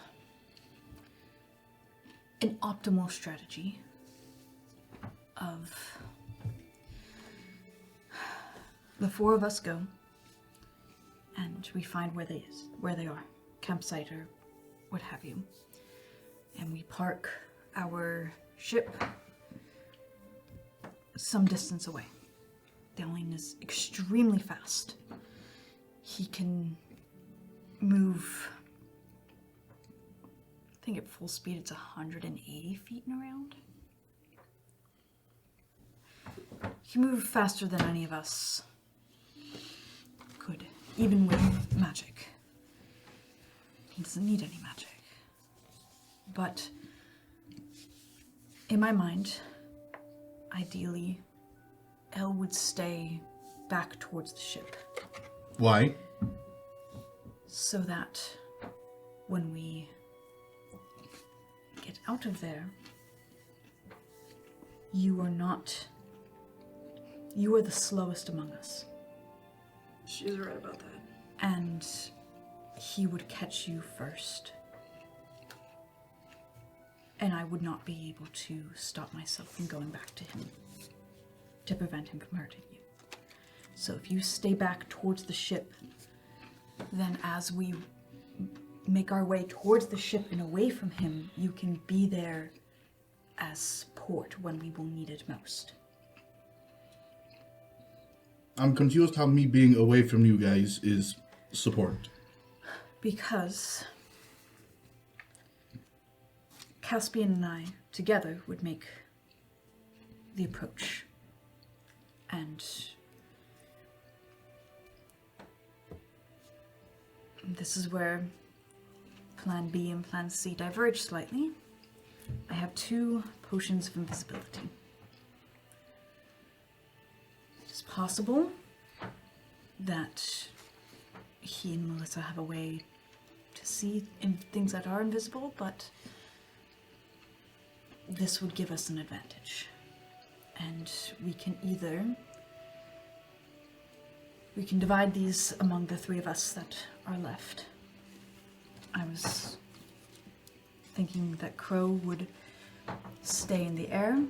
an optimal strategy of the 4 of us go and we find where they are, campsite or what have you. And we park our ship some distance away. Dalian is extremely fast. He can move, I think at full speed it's 180 feet and around. He can move faster than any of us could, even with magic. He doesn't need any magic. But in my mind, ideally, Elle would stay back towards the ship. Why? So that when we get out of there, you are the slowest among us. She's right about that. And he would catch you first. And I would not be able to stop myself from going back to him to prevent him from hurting you. So if you stay back towards the ship, then as we make our way towards the ship and away from him, you can be there as support when we will need it most. I'm confused how me being away from you guys is support. Because Caspian and I together would make the approach. And this is where Plan B and Plan C diverge slightly. I have 2 potions of invisibility. It is possible that he and Melissa have a way to see things that are invisible, but this would give us an advantage. And we can divide these among the 3 of us that are left. I was thinking that Crow would stay in the air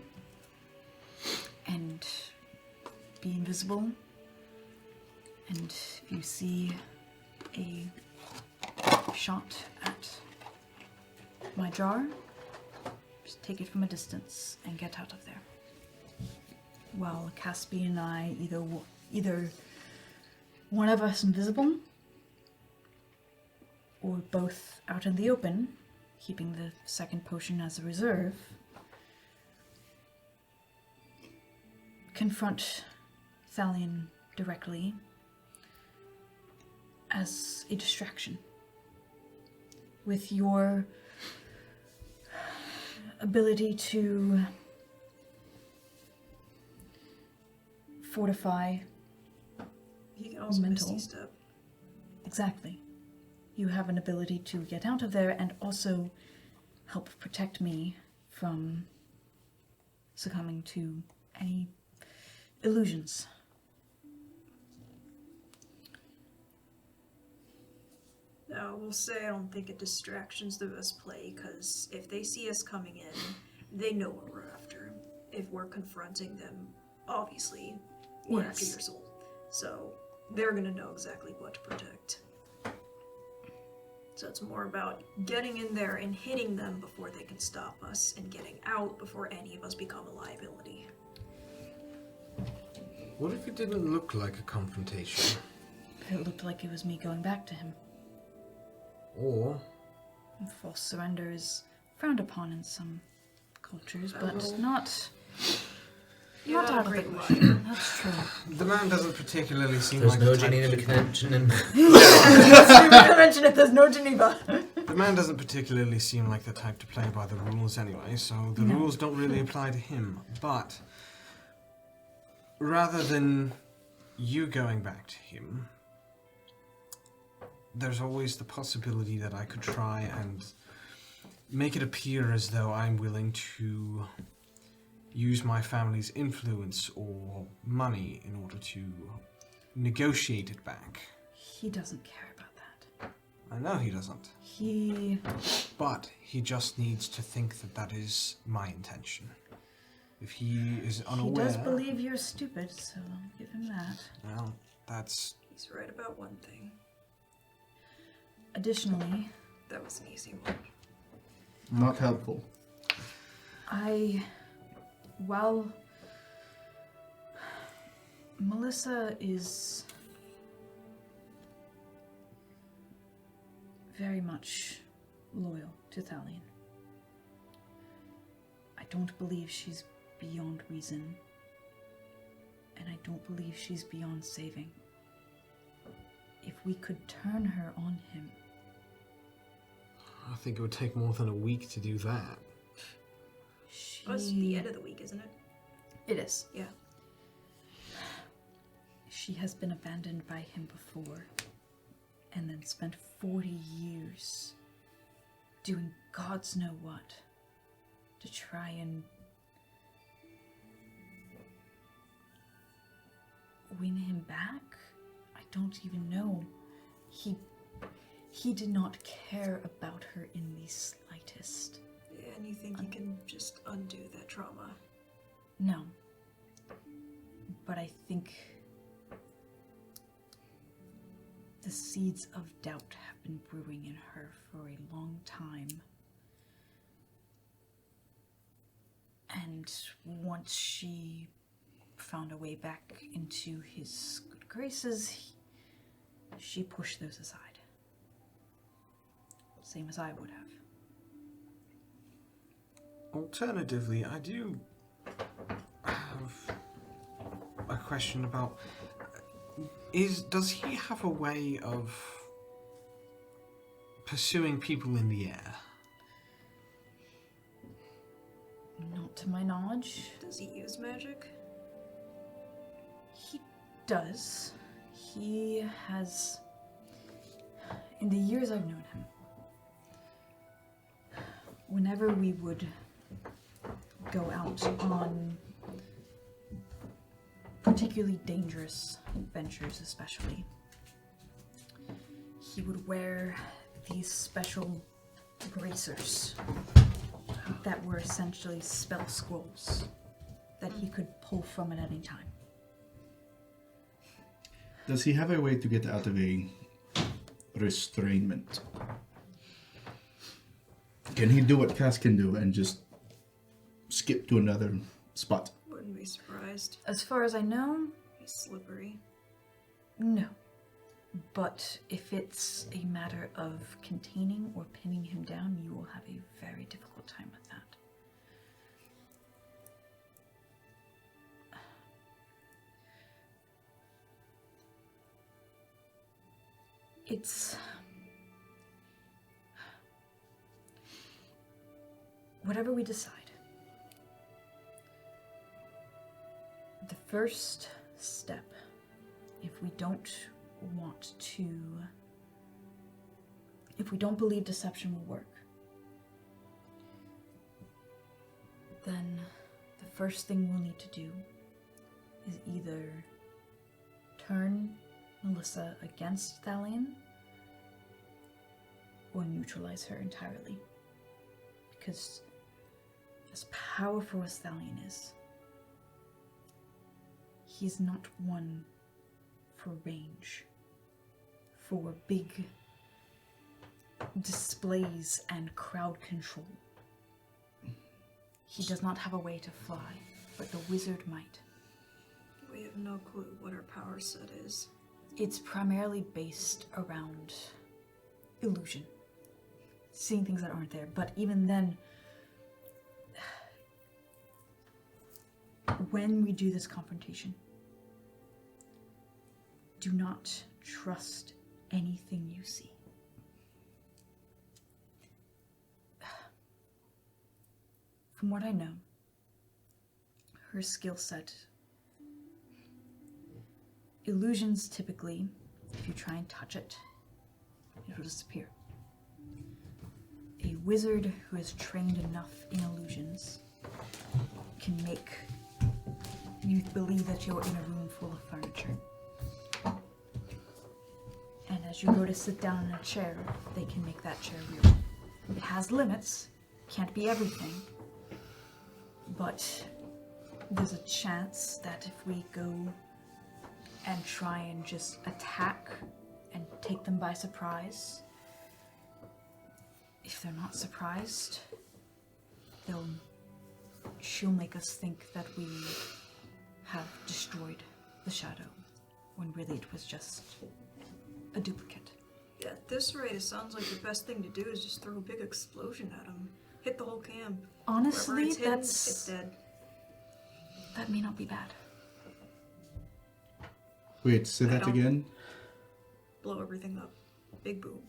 and be invisible. And if you see a shot at my jar, just take it from a distance and get out of there. While Caspian and I, either one of us invisible, or both out in the open, keeping the second potion as a reserve, confront Thalion directly as a distraction. With your ability to fortify He can also mental. Misty Step. Exactly. You have an ability to get out of there and also help protect me from succumbing to any illusions. Now, I will say I don't think a distraction's the best play, because if they see us coming in, they know what we're after. If we're confronting them, obviously, we're after your soul. So, they're gonna know exactly what to protect. So it's more about getting in there and hitting them before they can stop us, and getting out before any of us become a liability. What if it didn't look like a confrontation? It looked like it was me going back to him. Or False surrender is frowned upon in some cultures, but not Not out a of the great question. That's true. the man doesn't particularly seem There's like no the type Geneva to- connection in Mention it, there's no Geneva. The man doesn't particularly seem like the type to play by the rules anyway, so the rules don't really apply to him. But rather than you going back to him, there's always the possibility that I could try and make it appear as though I'm willing to use my family's influence or money in order to negotiate it back. He doesn't care about that. I know he doesn't. But he just needs to think that that is my intention. If he is unaware... He does believe you're stupid, so I'll give him that. Well, that's... He's right about one thing. Additionally, That was an easy one. Not helpful. While Melissa is very much loyal to Thalion, I don't believe she's beyond reason, and I don't believe she's beyond saving. If we could turn her on him... I think it would take more than a week to do that. It's the end of the week, isn't it? It is. Yeah. She has been abandoned by him before, and then spent 40 years doing gods know what to try and win him back? I don't even know. He did not care about her in the slightest. Yeah, and you think you can just undo that trauma? No. But I think the seeds of doubt have been brewing in her for a long time. And once she found a way back into his good graces, she pushed those aside. Same as I would have. Alternatively, I do have a question about... Does he have a way of pursuing people in the air? Not to my knowledge. Does he use magic? He does. He has... In the years I've known him, whenever we would go out on particularly dangerous ventures, especially, he would wear these special bracers that were essentially spell scrolls that he could pull from at any time. Does he have a way to get out of a restrainment? Can he do what Cass can do and just skip to another spot? Wouldn't be surprised. As far as I know, He's slippery. no. But if it's a matter of containing or pinning him down, you will have a very difficult time with that. It's... whatever we decide. The first step, if we don't want to... if we don't believe deception will work, then the first thing we'll need to do is either turn Melissa against Thalion or neutralize her entirely. Because as powerful as Thalion is, he's not one for range, for big displays and crowd control. He does not have a way to fly, but the wizard might. We have no clue what our power set is. It's primarily based around illusion. Seeing things that aren't there, but even then, when we do this confrontation, do not trust anything you see. From what I know, her skill set illusions typically, if you try and touch it, it will disappear. A wizard who is trained enough in illusions can make you believe that you're in a room full of furniture. And as you go to sit down in a chair, they can make that chair real. It has limits, can't be everything, but there's a chance that if we go and try and just attack and take them by surprise, if they're not surprised, she'll make us think that we have destroyed the shadow, when really it was just a duplicate. Yeah, at this rate, it sounds like the best thing to do is just throw a big explosion at him. Hit the whole camp. Honestly, Wherever it's hidden, that's... it's dead. That may not be bad. Wait, say that don't- again? Blow everything up. Big boom.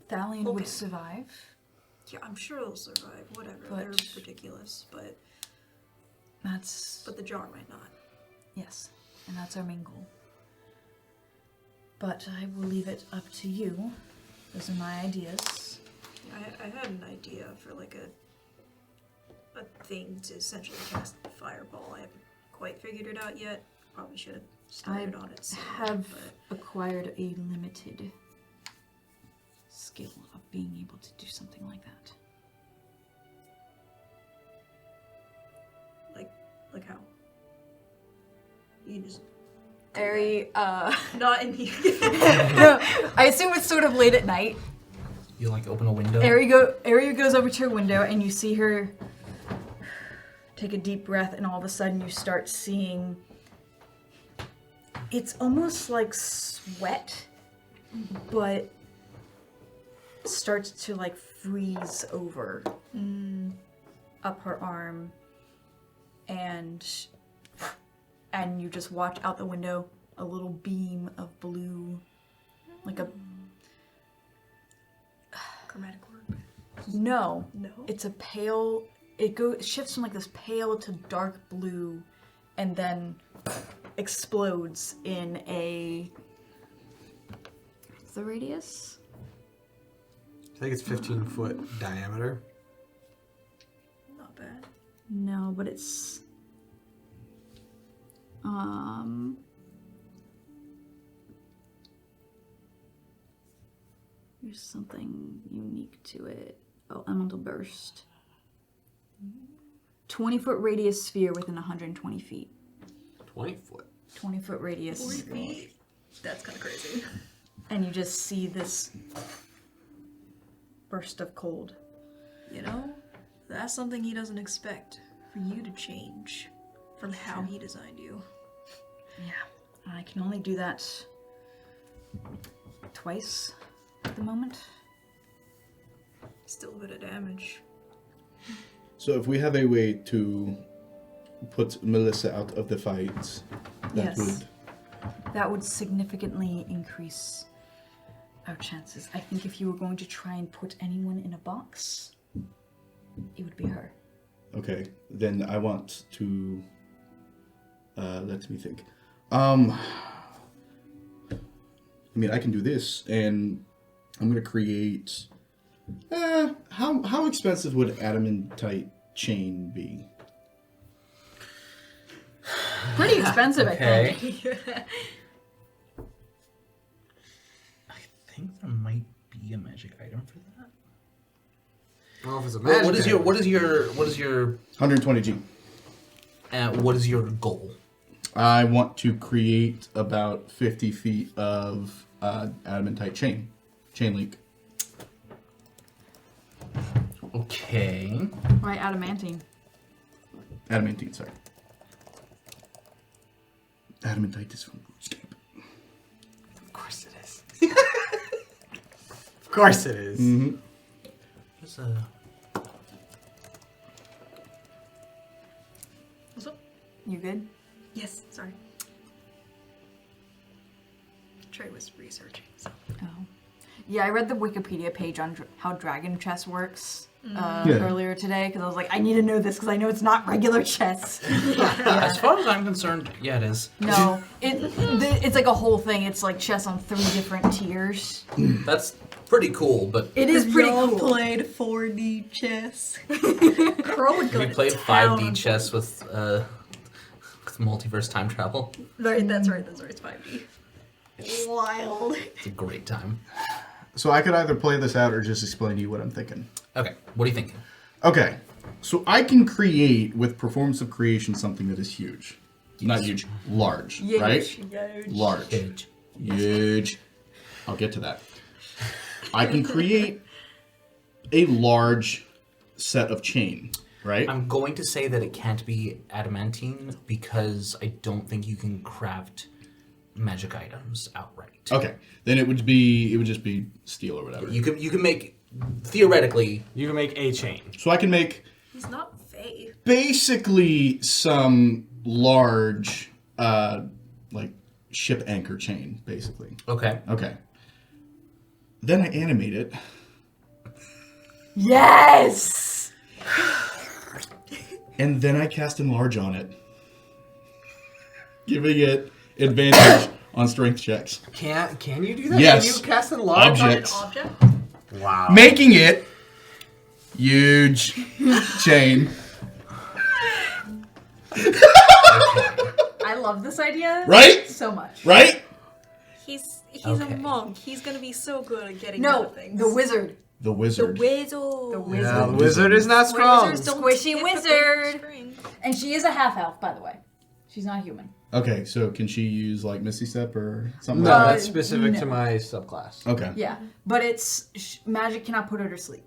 Thalion Okay. would survive. Yeah, I'm sure they'll survive. Whatever. But- They're ridiculous, but the jar might not. Yes, and that's our main goal. But I will leave it up to you. Those are my ideas. I had an idea for like a thing to essentially cast a fireball. I haven't quite figured it out yet. Probably should have started on it sooner, have but acquired a limited skill of being able to do something like that. like how? You just Not in here. No, I assume it's sort of late at night. You like open a window? Ari goes over to her window and you see her take a deep breath, and all of a sudden you start seeing, it's almost like sweat, but starts to like freeze over up her arm, and you just watch out the window a little beam of blue, like a Chromatic orb. no. No. It's a pale. It shifts from like this pale to dark blue, and then explodes in a. What's the radius? I think it's 15-foot diameter. Not bad. No, but it's. There's something unique to it. Oh, elemental burst. 20-foot radius sphere within 120 feet. 20-foot. 20-foot radius. 40 feet. That's kind of crazy. And you just see this burst of cold. You know, that's something he doesn't expect for you to change from how he designed you. Yeah, I can only do that twice at the moment. Still a bit of damage. So if we have a way to put Melissa out of the fight, that Yes. That would significantly increase our chances. I think if you were going to try and put anyone in a box, it would be her. Okay, then I want to. Let me think. I mean, I can do this, and I'm gonna create. How expensive would adamantite chain be? Pretty expensive, Okay. I think. I think there might be a magic item for that. I don't know if it's a magic. What is your item. what is your 120 G. what is your goal? I want to create about 50 feet of adamantite chain link. Okay. Why adamantine? Adamantine, sorry. Adamantite is from RuneScape. Of course it is. Of course it is. Mm-hmm. There's a What's up? You good? Yes, sorry. Trey was researching, so. Oh. Yeah, I read the Wikipedia page on how dragon chess works, earlier today because I was like, I need to know this because I know it's not regular chess. As far as I'm concerned, yeah, it is. No, it's like a whole thing. It's like chess on 3 different tiers. That's pretty cool, but It is pretty cool. Played 4D chess. Crow would go we to played town. 5D chess with multiverse time travel. Right, that's right. It's 5D. Wild. It's a great time. So I could either play this out or just explain to you what I'm thinking. Okay, what are you thinking? Okay, so I can create with performance of creation something that is huge. Not huge, large, right? Large. Huge. Huge. I'll get to that. I can create a large set of chain, right? I'm going to say that it can't be adamantine because I don't think you can craft magic items outright. Okay, then it would just be steel or whatever. You can make, theoretically, You can make a chain. So I can make He's not Fae. basically some large, like ship anchor chain, basically. okay. Okay. Then I animate it. Yes! And then I cast Enlarge on it, giving it advantage on strength checks. Can you do that? Yes. Can you cast enlarge Objects. on Object? it? Wow. Making it huge chain. I love this idea. Right? So much. Right? He's Okay. a monk. He's gonna be so good at getting No, out of things. the wizard. The wizard. Wizard. The wizard. Yeah, the wizard is not strong. Wizards don't Squishy get the wizard. string. And she is a half elf, by the way. She's not human. Okay, so can she use like Misty Step or something No, like that's specific to no. my subclass. that? Okay. Yeah, but magic cannot put her to sleep.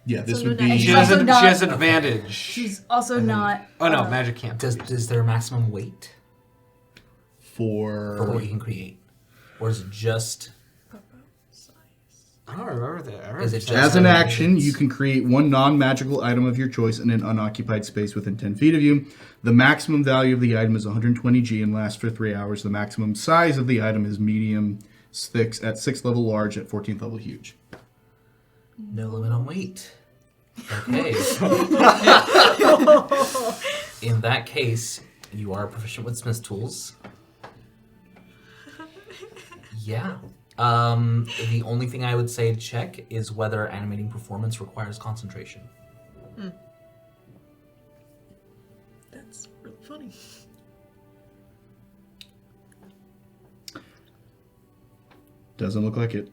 Yeah, this So would no be. dice. She She's has also not- she has advantage. She's also not. Oh no, magic can't. Is there a maximum weight for For. what you can create? Or is it just... I don't remember that. I remember Is it saying As an that. action, you can create one non-magical item of your choice in an unoccupied space within 10 feet of you. The maximum value of the item is 120 G and lasts for 3 hours. The maximum size of the item is medium, sticks at 6th level large, at 14th level huge. No limit on weight. Okay. In that case, you are proficient with Smith's tools. Yeah. The only thing I would say to check is whether animating performance requires concentration. That's really funny. Doesn't look like it.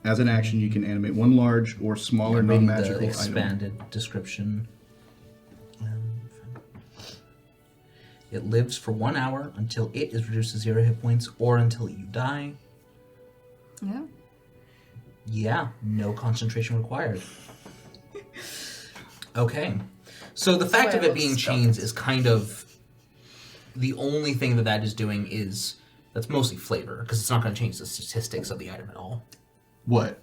As an action, you can animate one large or smaller Reading the non-magical item. expanded description. It lives for 1 hour until it is reduced to 0 hit points or until you die. Yeah. Yeah, no concentration required. Okay. So the fact of it being chains is kind of the only thing that is doing is that's mostly flavor because it's not going to change the statistics of the item at all. What?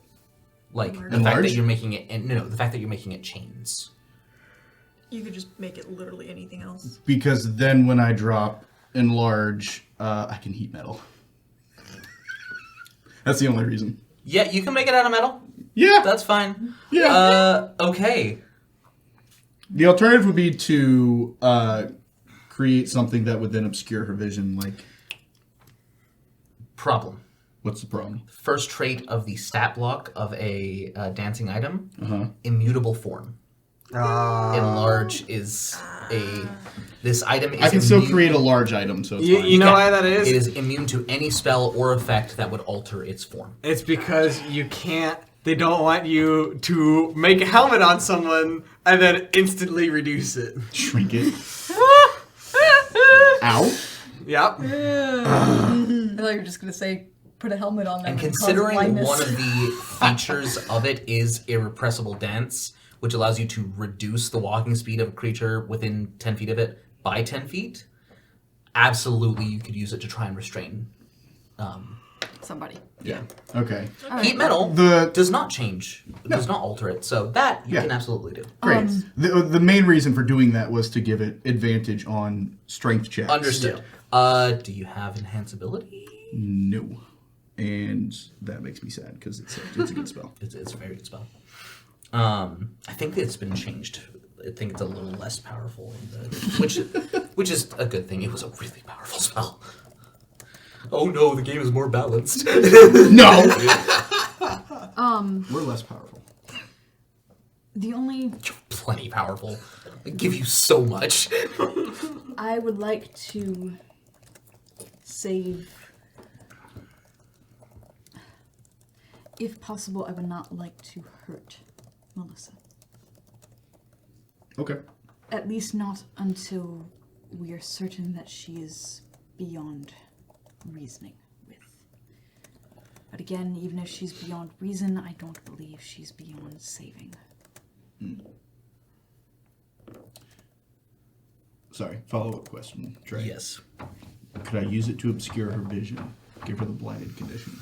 Like the fact Enlarge? that you're making it, and no, the fact that you're making it chains. You could just make it literally anything else. Because then when I drop enlarge, I can heat metal. That's the only reason. Yeah, you can make it out of metal. Yeah. That's fine. Yeah. Okay. The alternative would be to create something that would then obscure her vision. Like, Problem. what's the problem? First trait of the stat block of a dancing item, Uh-huh. immutable form. Enlarge is this item is I can still immu- create a large item, so it's fine. You know Yeah. why that It is? is immune to any spell or effect that would alter its form. It's because you can't. They don't want you to make a helmet on someone and then instantly reduce it. Shrink it. Ow. Yep. I thought you were just gonna say put a helmet on them. And cause considering blindness. one of the features of it is irrepressible dance, which allows you to reduce the walking speed of a creature within 10 feet of it by 10 feet, absolutely you could use it to try and restrain. somebody. Yeah. Okay. Heat metal The does not change, does not alter it, so that you Yeah. can absolutely do. great. The main reason for doing that was to give it advantage on strength checks. Understood. Do you have enhanceability? No. And that makes me sad because it's a good spell. It's a very good spell. I think it's been changed. I think it's a little less powerful, which is a good thing. It was a really powerful spell. Oh no, the game is more balanced. No! We're less powerful. The only You're plenty powerful. I give you so much. I would like to save. If possible, I would not like to hurt Melissa. Okay. At least not until we are certain that she is beyond reasoning with. But again, even if she's beyond reason, I don't believe she's beyond saving. Sorry, follow-up question, Trey. Yes. Could I use it to obscure her vision? Give her the blinded condition?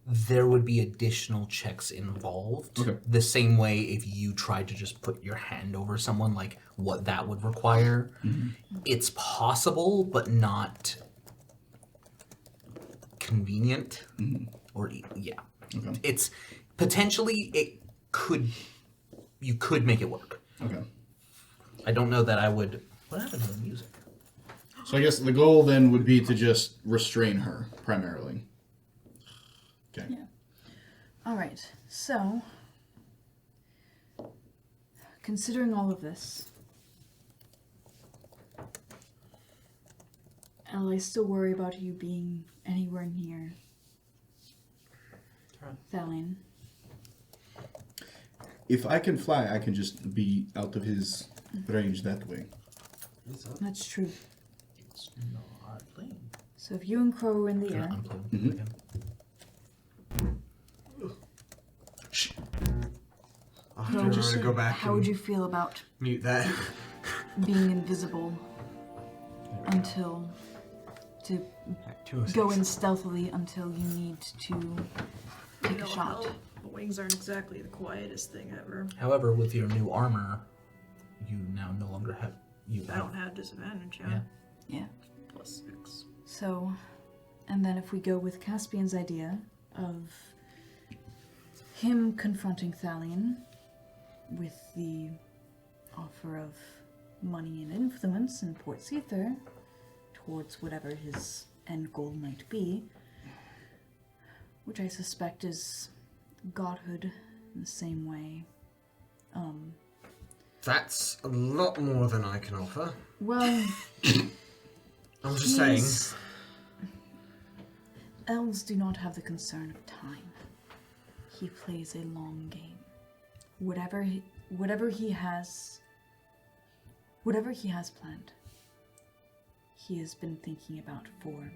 There would be additional checks involved. Okay. The same way if you tried to just put your hand over someone, like what that would require. Mm-hmm. It's possible, but not convenient. Or yeah. Okay. It's potentially you could make it work. Okay. I don't know that I would. What happened to the music? So I guess the goal then would be to just restrain her, primarily. Okay. Yeah. All right. So, considering all of this, I still worry about you being anywhere near Thalion. If I can fly, I can just be out of his range that way. That's true. It's not playing. So if you and Crow are in the air, Unplug. Mhm. Okay. Shh. I'll have to go back how and would you feel about mute that. being invisible until to 206. go in stealthily until you need to take a No, shot? hell, the wings aren't exactly the quietest thing ever. However, with your new armor, you now no longer have. I don't have disadvantage, Yeah. Yeah. +6. So, and then if we go with Caspian's idea of him confronting Thalion with the offer of money and influence in Port Seether towards whatever his end goal might be, which I suspect is godhood in the same way. That's a lot more than I can offer. Well, I'm just saying. he's- elves do not have the concern of time. He plays a long game. Whatever he has planned, he has been thinking about for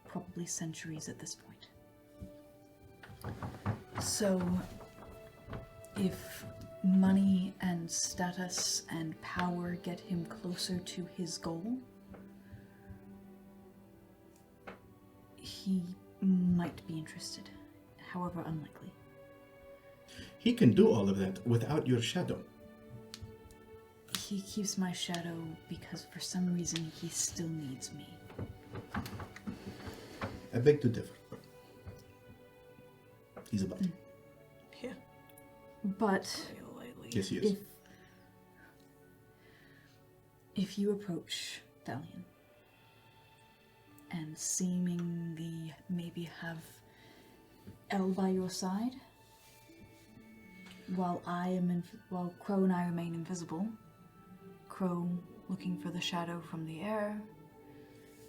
probably centuries at this point. So, if money and status and power get him closer to his goal, he might be interested, however unlikely. He can do all of that without your shadow. He keeps my shadow because for some reason he still needs me. I beg to differ. He's a butt. Yeah. But Feel lightly. Yes, he is. if you approach Thalion and seemingly maybe have Elle by your side, while Crow and I remain invisible, Crow looking for the shadow from the air.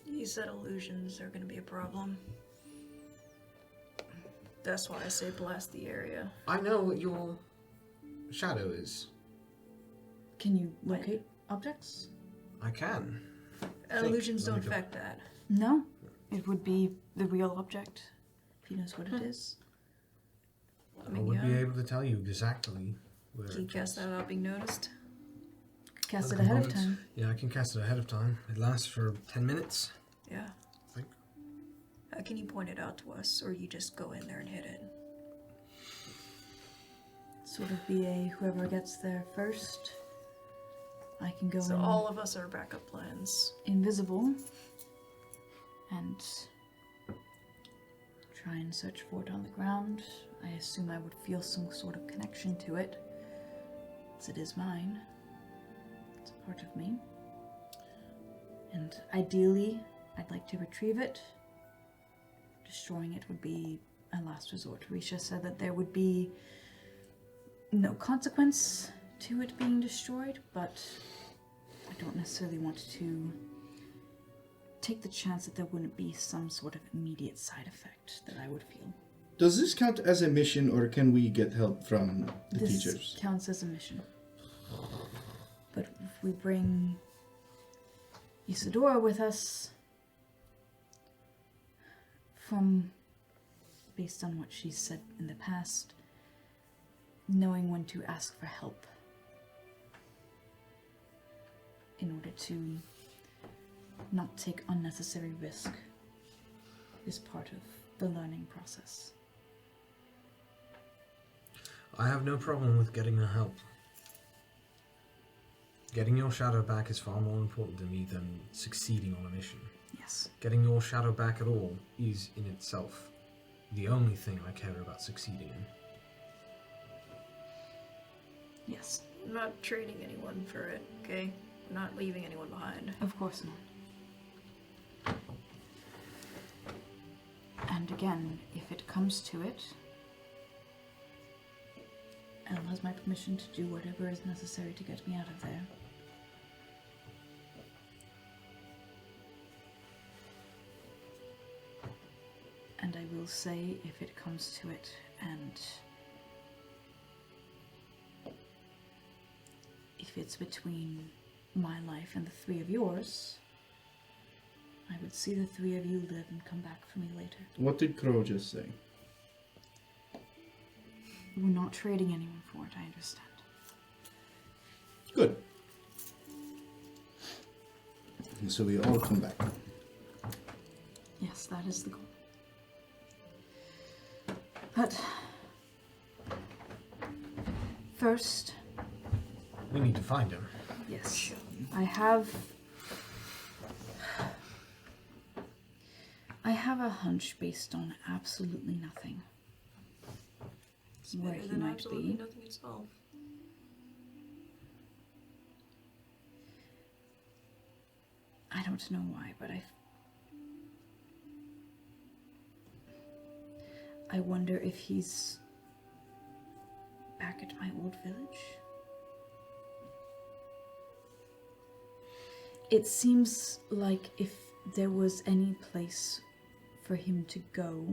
You said illusions are gonna be a problem. That's why I say blast the area. I know what your shadow is. Can you locate objects? I can. Illusions Let me don't go. affect that. No. It would be the real object, if he knows what it is. I I mean, would be yeah. able to tell you exactly where Can you it cast is. that without being noticed? Cast The it ahead of components. time. Yeah, I can cast it ahead of time. It lasts for 10 minutes. Yeah. I think. How can you point it out to us, or you just go in there and hit it? Sort of be a whoever gets there first. I can go So in all of us are backup plans. invisible and try and search for it on the ground. I assume I would feel some sort of connection to it, as it is mine. It's a part of me. And ideally, I'd like to retrieve it. Destroying it would be a last resort. Risha said that there would be no consequence to it being destroyed, but I don't necessarily want to take the chance that there wouldn't be some sort of immediate side effect that I would feel. Does this count as a mission, or can we get help from the This teachers? counts as a mission. But if we bring Isadora with us, based on what she's said in the past, knowing when to ask for help in order to not take unnecessary risk is part of the learning process. I have no problem with getting her help. Getting your shadow back is far more important to me than succeeding on a mission. Yes. Getting your shadow back at all is, in itself, the only thing I care about succeeding in. Yes. I'm not trading anyone for it, okay? I'm not leaving anyone behind. Of course not. And again, if it comes to it, Elle has my permission to do whatever is necessary to get me out of there. And I will say, if it comes to it, and if it's between my life and the three of yours, I would see the three of you live and come back for me later. What did Crow just say? We're not trading anyone for it, I understand. Good. And so we all come back. Yes, that is the goal. But first, We need to find him. yes, I have a hunch based on absolutely nothing. It's Where better he than might absolutely be. nothing itself. I don't know why, but I wonder if he's back at my old village. It seems like if there was any place for him to go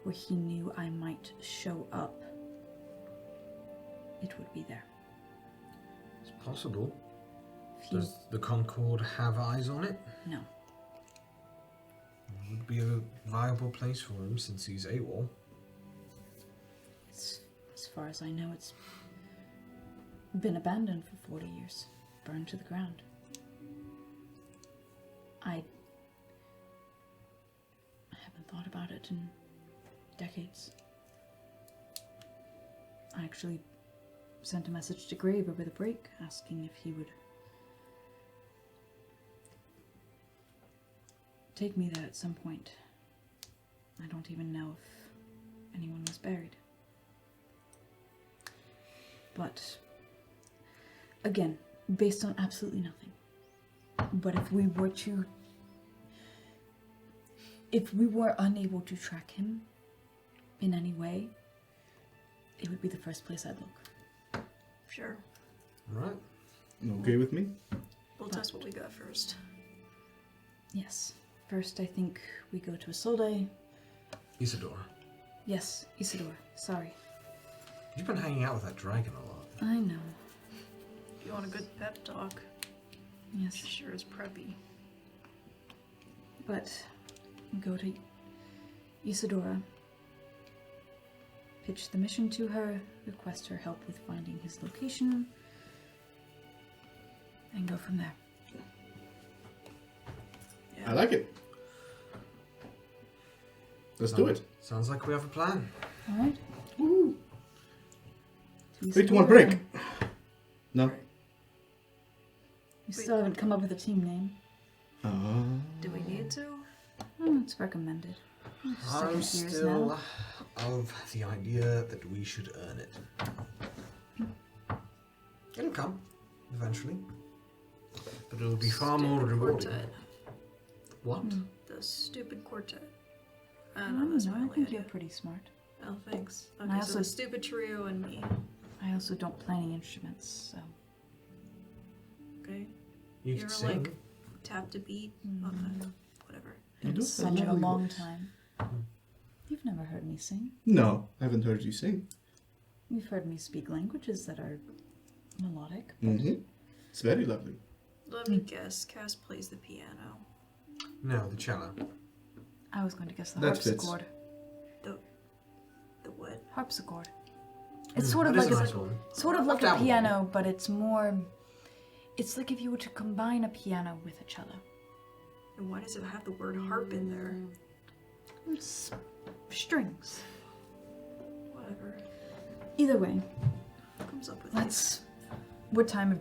where he knew I might show up, it would be there. It's possible. If he, Does the Concord have eyes on it? no. It would be a viable place for him since he's AWOL. As far as I know, it's been abandoned for 40 years, burned to the ground. I haven't thought about it in decades. I actually sent a message to Grave over the break asking if he would take me there at some point. I don't even know if anyone was buried. But, again, based on absolutely nothing. But if we were unable to track him in any way, it would be the first place I'd look. Sure. Right. Okay with me? We'll test what we got first. Yes. First, I think we go to Isolde. Isadora, Yes, Isidore. Sorry. you've been hanging out with that dragon a lot. I know. If you want a good pep talk, Yes. she sure is preppy. But go to Isadora, pitch the mission to her, request her help with finding his location, and go from there. Yeah. I like it. Let's do it. Sounds like we have a plan. Alright? Woo. To Wait, you want Isadora. break? No? We still haven't come up with a team name. Do we need to? It's recommended. I'm Second years still now. of the idea that we should earn it. It'll come, eventually. But it'll be far more Stupid rewarding. quartet. What? The stupid quartet. I I don't know. don't That's know. my I only think idea. you're pretty smart. Oh, thanks. And Okay, I so also- the stupid trio and me. I also don't play any instruments, so Okay. You You can ever, sing. like, tap to beat on the whatever. You do it's have such a lovely long voice. time. You've never heard me sing. No, I haven't heard you sing. You've heard me speak languages that are melodic. Mm-hmm. It's very lovely. Let me guess. Cass plays the piano. No, the cello. I was going to guess the That fits. harpsichord. The what? Harpsichord. It's sort of That like is a a, nice one. sort of I've like a dabbled in it. piano, but it's more. It's like if you were to combine a piano with a cello. And why does it have the word harp in there? It's strings. Whatever. Either way, Who comes up with let's. What time?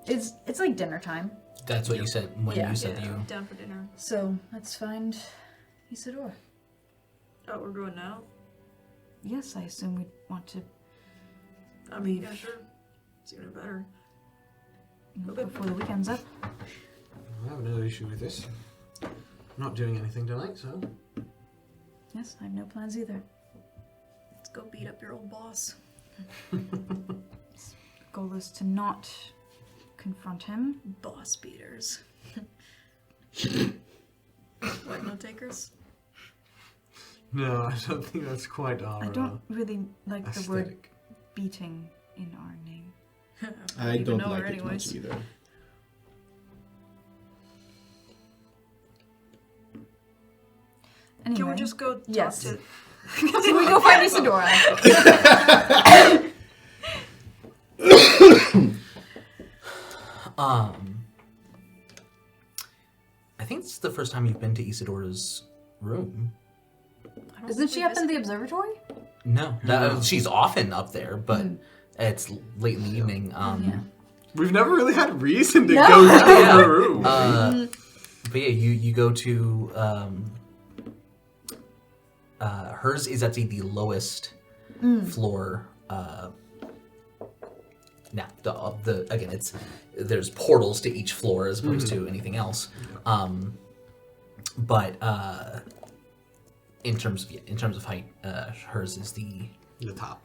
It's like dinner time. That's what you said when Yeah. you these? said Yeah, you. down for dinner. So let's find Isidore. Oh, we're going now? Yes, I assume we want to I mean, yeah, sure. It's even better. before the weekend's up. I have no issue with this. I'm not doing anything tonight, so. Yes, I have no plans either. Let's go beat up your old boss. Goal is to not confront him. Boss beaters. What, no takers? No, I don't think that's quite our I don't really like the word aesthetic. beating in our name. I even don't know her like it much anyways. either. Anyway, Can we just go talk Yes. to... so we go find Isadora. I think it's the first time you've been to Isidora's room. I don't Isn't think she we up in visited- the observatory? No, she's often up there, but it's late in the evening. Yeah. We've never really had reason to No. go to Yeah. her room. But yeah, you go to hers is actually the lowest floor. Now the again, there's portals to each floor as opposed to anything else. But in terms of height, hers is the top.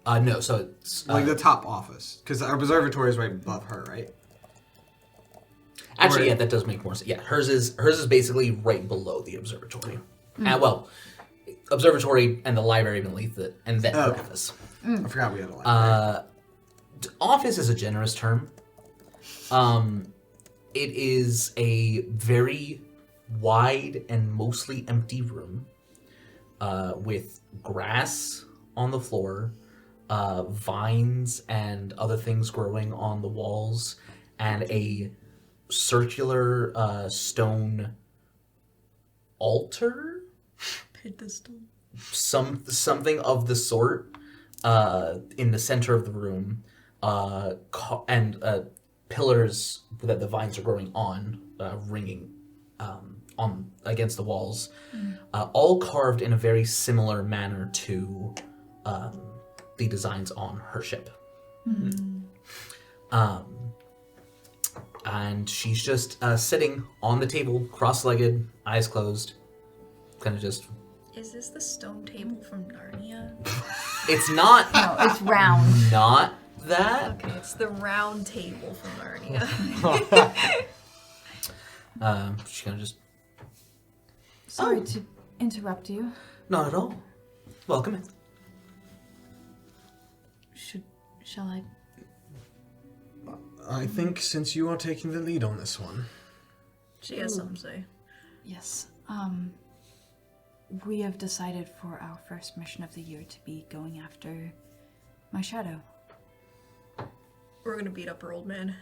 no. So it's Like the top office. Because our observatory is right above her, right? actually or- yeah, that does make more sense. Yeah, hers is basically right below the observatory. Well, observatory and the library beneath it, and then her Okay. office. I forgot we had a library. Office is a generous term. It is a very wide and mostly empty room with grass on the floor, vines and other things growing on the walls, and a circular stone altar, Pedestal. something of the sort, in the center of the room, and pillars that the vines are growing on, ringing on against the walls, all carved in a very similar manner to the designs on her ship. And she's just sitting on the table, cross-legged, eyes closed, kind of just. Is this the stone table from Narnia? It's not. No, it's round. Not that. Okay, it's the round table from Narnia. She kind of just. Sorry to interrupt you. Not at all. Welcome in. Shall I? I think since you are taking the lead on this one. She has something to say. Yes. We have decided for our first mission of the year to be going after my shadow. We're gonna beat up her old man.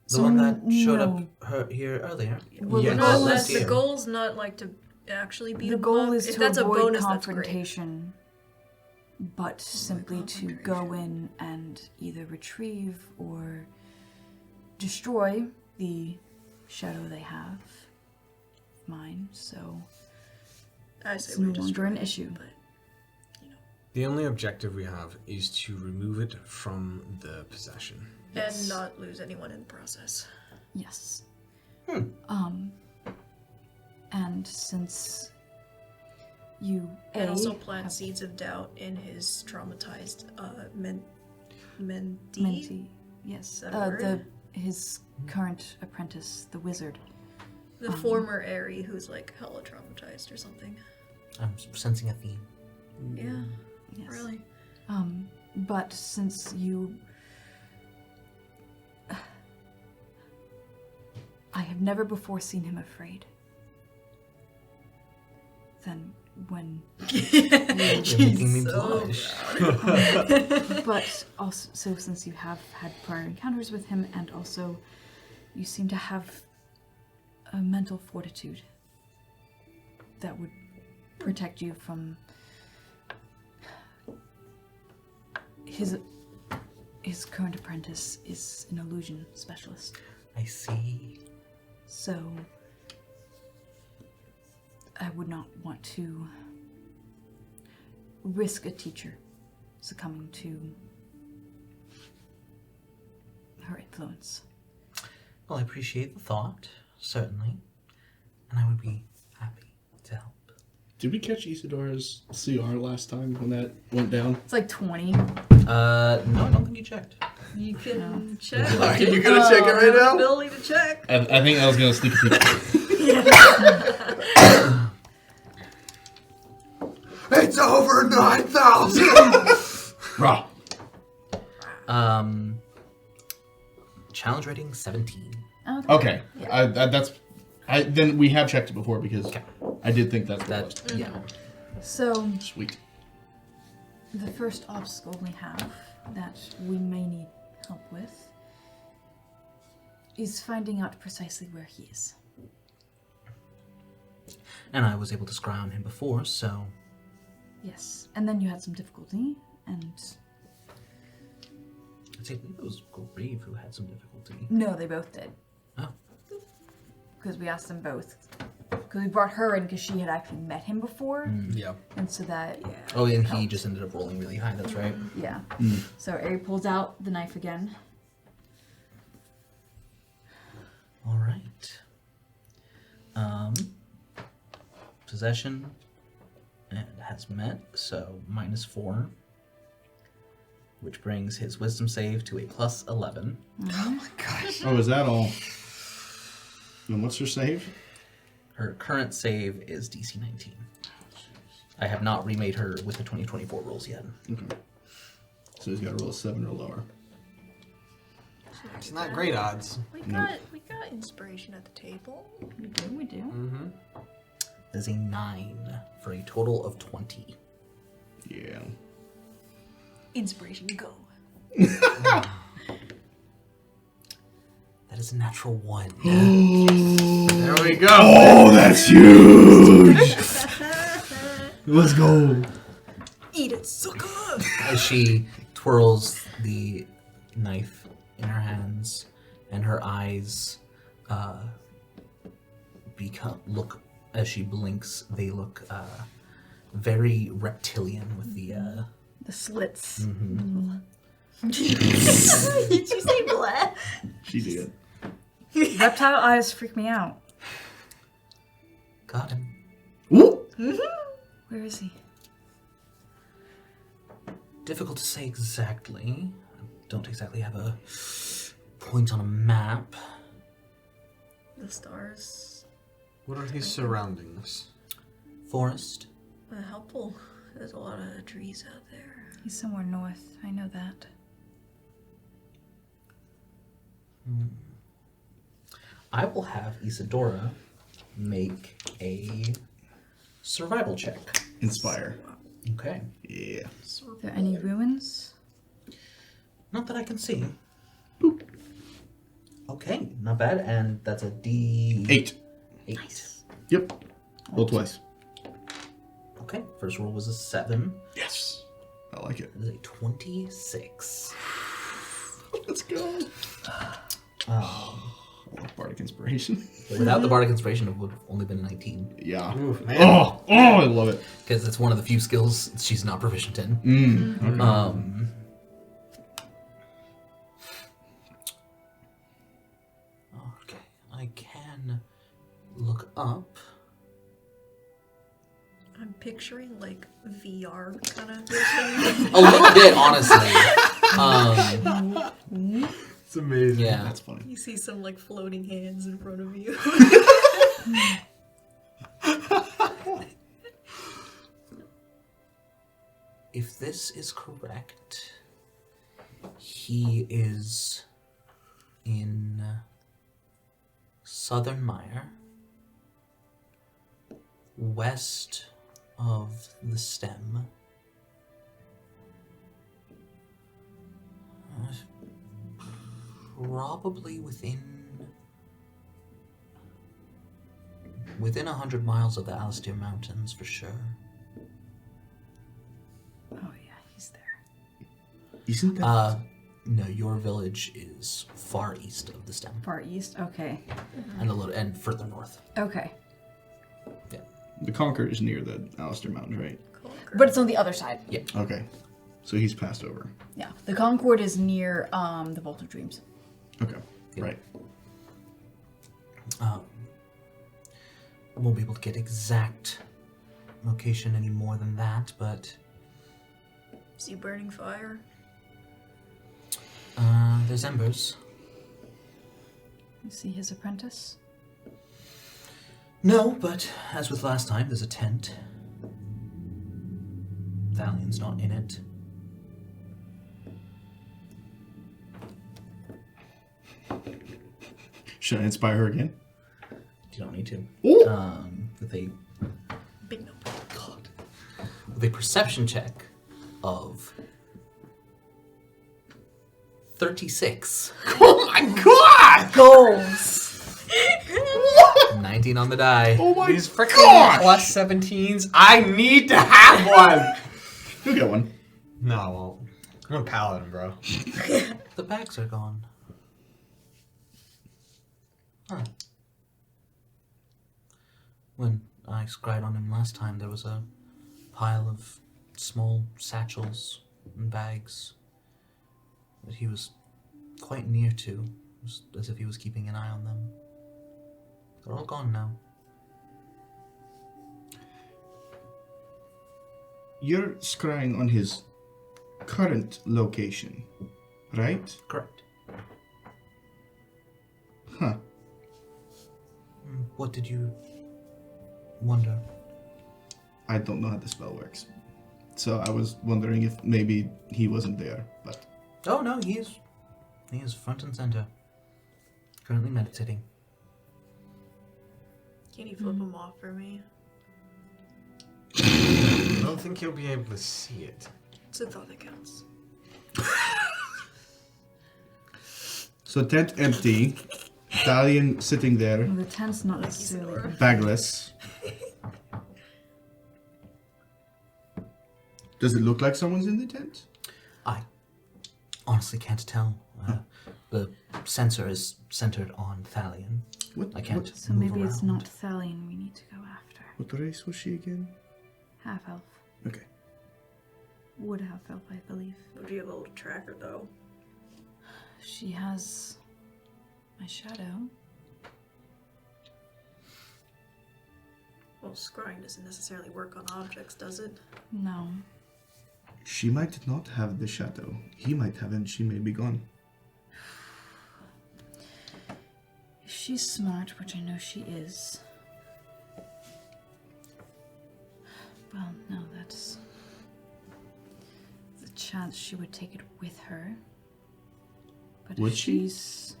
The one that showed no. up here earlier. Well, Yes. the No, goal last the year. goal's not like to actually beat The him goal up. is If to that's a avoid bonus, that's great. confrontation, but simply to go in and either retrieve or destroy the shadow they have, mine, so I say it's we no destroy longer an it, issue. but The only objective we have is to remove it from the possession. and not lose anyone in the process. Yes. And since you And also have plant seeds of doubt in his traumatized mentee. mentee, yes, that a word? his current apprentice, the wizard. The former Aerie who's like hella traumatized or something. I'm sensing a theme. Yeah, Yes. really. But since you, I have never before seen him afraid. Then when, You're making me blush. but also, so since you have had prior encounters with him, and also you seem to have a mental fortitude that would protect you from his current apprentice is an illusion specialist. I see. So I would not want to risk a teacher succumbing to her influence. Well, I appreciate the thought, certainly. And I would be happy to help. Did we catch Isidora's CR last time when that went down? It's like 20. No, I don't think you checked. You can check. Are you gonna check it right now? Ability to check. I think I was gonna sneak a peek. It's over 9,000! Rah. Challenge rating 17. Okay, then we have checked it before because I did think that's what it That, yeah. So was. Sweet. the first obstacle we have that we may need help with is finding out precisely where he is. And I was able to scry on him before, so... Yes, and then you had some difficulty, and I'd say it was Grave who had some difficulty. no, they both did. Oh. Because we asked them both. Because we brought her in because she had actually met him before, Yeah. and so that, Oh, and he just ended up rolling really high, that's right. yeah. So Ari pulls out the knife again. All right. Possession and has met, so -4, which brings his wisdom save to a +11. Oh, is that all? And what's her save? Her current save is DC 19. I have not remade her with the 2024 rules yet. Okay. So he's got to roll a 7 or lower. It's not great odds. We got inspiration at the table. We do. Mm-hmm. That is a 9 for a total of 20. Yeah. Inspiration, go. That is a natural 1. There we go. Oh, that's huge! Let's go. Eat it, sucker! As she twirls the knife in her hands, and her eyes look, as she blinks, they look very reptilian with the The slits. Did you say blah? She did. Reptile eyes freak me out. got him. Whoop! Where is he? Difficult to say exactly. I don't exactly have a point on a map. The stars. What are his surroundings? Forest. Helpful. There's a lot of trees out there. He's somewhere north. I know that. I will have Isadora make a survival check. Inspire. Okay. Yeah. Are there any ruins? Not that I can see. Okay, not bad. And that's a D8. 8. Yep. Roll twice. Okay, first roll was a 7. Yes. I like it. That is a 26. Let's go. Um, I love party bardic inspiration. Without the bardic inspiration, it would have only been 19. Yeah. Oof, man. Oh, I love it. Because it's one of the few skills she's not proficient in. Okay. Okay, I can look up. I'm picturing like VR kind of vision. A little bit, honestly. It's amazing. Yeah. That's funny. You see some like floating hands in front of you. If this is correct, he is in Southern Mire, west of the stem. Probably within 100 miles of the Alastair Mountains for sure. Oh yeah, he's there. Isn't that... No, your village is far east of the stem, Far east. Okay. and further north. Okay. Yeah. The Conquer is near the Alistair Mountains, right? But it's on the other side. Yeah. Okay. So he's passed over. Yeah. The Concord is near the Vault of Dreams. Okay. Yeah. Right. Won't be able to get exact location any more than that, but Is he burning fire? there's embers. You see his apprentice? No, but as with last time, there's a tent. Thalion's not in it. Should I inspire her again? You don't need to. Ooh. Big number. With a perception check of 36. Oh my god! Goals! 19 on the die. Oh my These freaking god! plus 17s. I need to have one! You'll get one. No, I won't. I'm a paladin, bro. The bags are gone. Huh. When I scryed on him last time, there was a pile of small satchels and bags that he was quite near to. It was as if he was keeping an eye on them. They're all gone now. You're scrying on his current location, right? Correct. Huh. What did you wonder? I don't know how the spell works. So I was wondering if maybe he wasn't there, but... Oh no, he is front and center. Currently meditating. Can you flip him off for me? I don't think you'll be able to see it. It's a thought that counts. So tent empty, Italian sitting there, The tent's not necessarily. bagless. Does it look like someone's in the tent? I honestly can't tell. The sensor is centered on Thalion. What, I can't. So move maybe it's around. not Thalion we need to go after. What race was she again? Half elf. Okay. Would have elf, I believe. Would you have a little tracker though? She has my shadow. Well, scrying doesn't necessarily work on objects, does it? No. She might not have the shadow. He might have, and she may be gone. If she's smart, which I know she is. Well, no, that's the chance she would take it with her. But Would if she? she's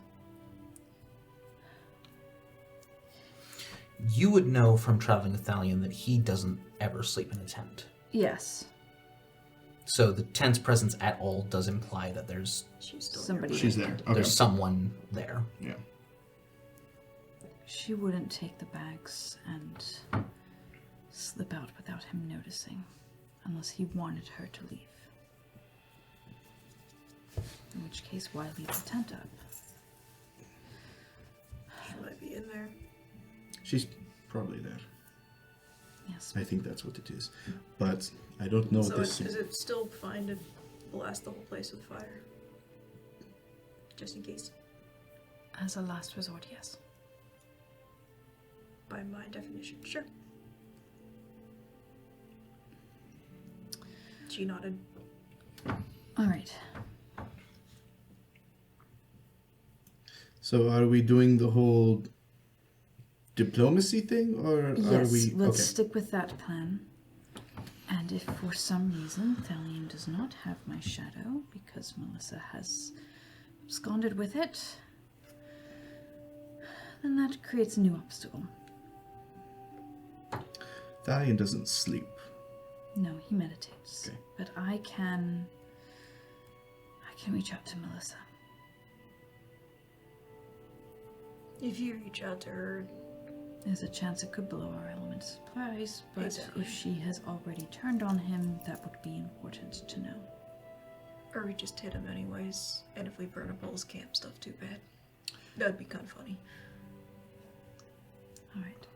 You would know from traveling with Thalion that he doesn't ever sleep in a tent. yes, So the tent's presence at all does imply that there's She's still somebody. She's there. Okay. there's someone there. Yeah. She wouldn't take the bags and slip out without him noticing, unless he wanted her to leave. In which case, why leave the tent up? Should I there? She's probably there. Yes. I think that's what it is. But I don't know So what this is it still fine to blast the whole place with fire? Just in case. As a last resort, yes. By my definition, sure. She nodded. All right. So are we doing the whole diplomacy thing, or are Yes, we... let's okay. stick with that plan. And if for some reason Thalion does not have my shadow, because Melissa has absconded with it, then that creates a new obstacle. Thalion doesn't sleep. No, he meditates. Okay. But I can reach out to Melissa. If you reach out to her, There's a chance it could blow our element of surprise, but Exactly. if she has already turned on him, that would be important to know. or we just hit him anyways, and if we burn up all his camp stuff, too bad. That'd be kind of funny. All right.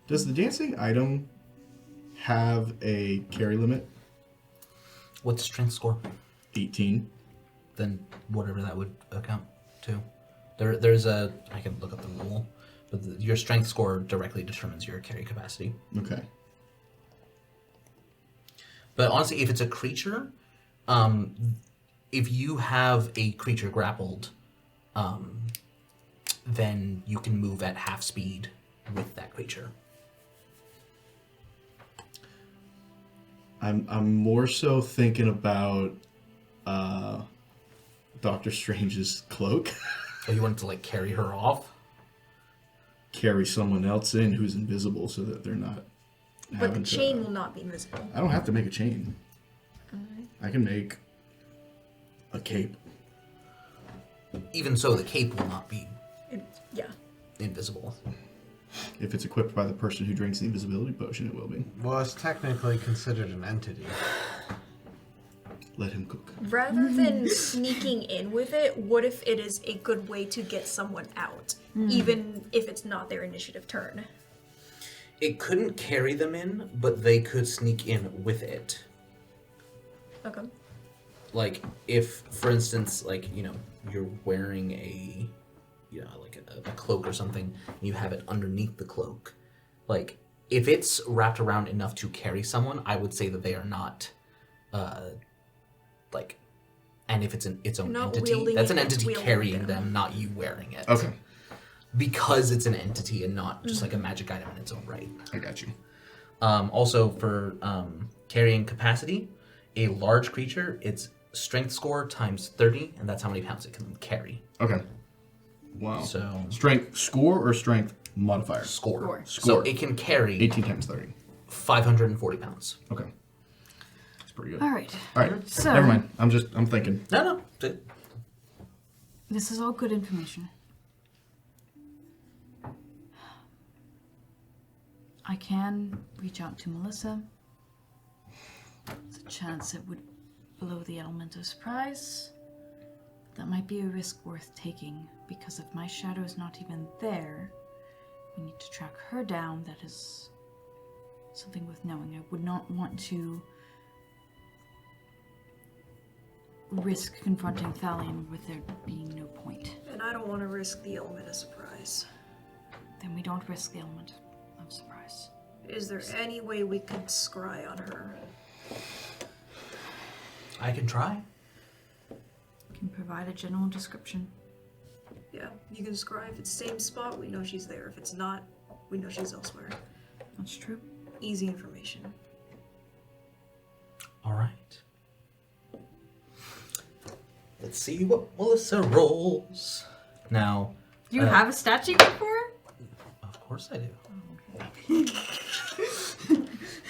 Does the dancing item have a carry limit? What's strength score? 18. Then whatever that would account to. There's a, I can look up the rule, but your strength score directly determines your carry capacity. Okay. But honestly, if it's a creature, if you have a creature grappled, then you can move at half speed with that creature. I'm more so thinking about Doctor Strange's cloak. Oh, you want to like carry her off? Carry someone else in who's invisible so that they're not But having the to- chain will not be invisible. I don't have to make a chain. I can make a cape. Even so, the cape will not be Yeah. invisible. If it's equipped by the person who drinks the invisibility potion, it will be. Well, it's technically considered an entity. Let him cook. Rather than sneaking in with it, what if it is a good way to get someone out, even if it's not their initiative turn? It couldn't carry them in, but they could sneak in with it. Okay. Like, if, for instance, like, you're wearing a, like a cloak or something, and you have it underneath the cloak. Like, if it's wrapped around enough to carry someone, I would say that they are not, and if it's its own Not entity, wielding that's it, an it's entity wielding carrying them. them, not you wearing it. Okay. Because it's an entity and not just like a magic item in its own right. I got you. Also, for carrying capacity, a large creature, its strength score times 30, and that's how many pounds it can carry. Okay. Wow. So, Strength score or strength modifier? score. So Score. it can carry 18 times 30. 540 pounds. Okay. That's pretty good. All right. All right. So- Never mind. I'm thinking. No. This is all good information. I can reach out to Melissa. There's a chance it would blow the element of surprise. That might be a risk worth taking, because if my shadow is not even there, we need to track her down. That is something worth knowing. I would not want to risk confronting Thalion with there being no point. And I don't want to risk the element of surprise. Then we don't risk the element of surprise. Is there any way we could scry on her? I can try. Can provide a general description. Yeah, you can scry. If it's same spot, we know she's there. If it's not, we know she's elsewhere. That's true. Easy information. All right. Let's see what Melissa rolls. Now, Do you have a stat sheet for her? of course I do.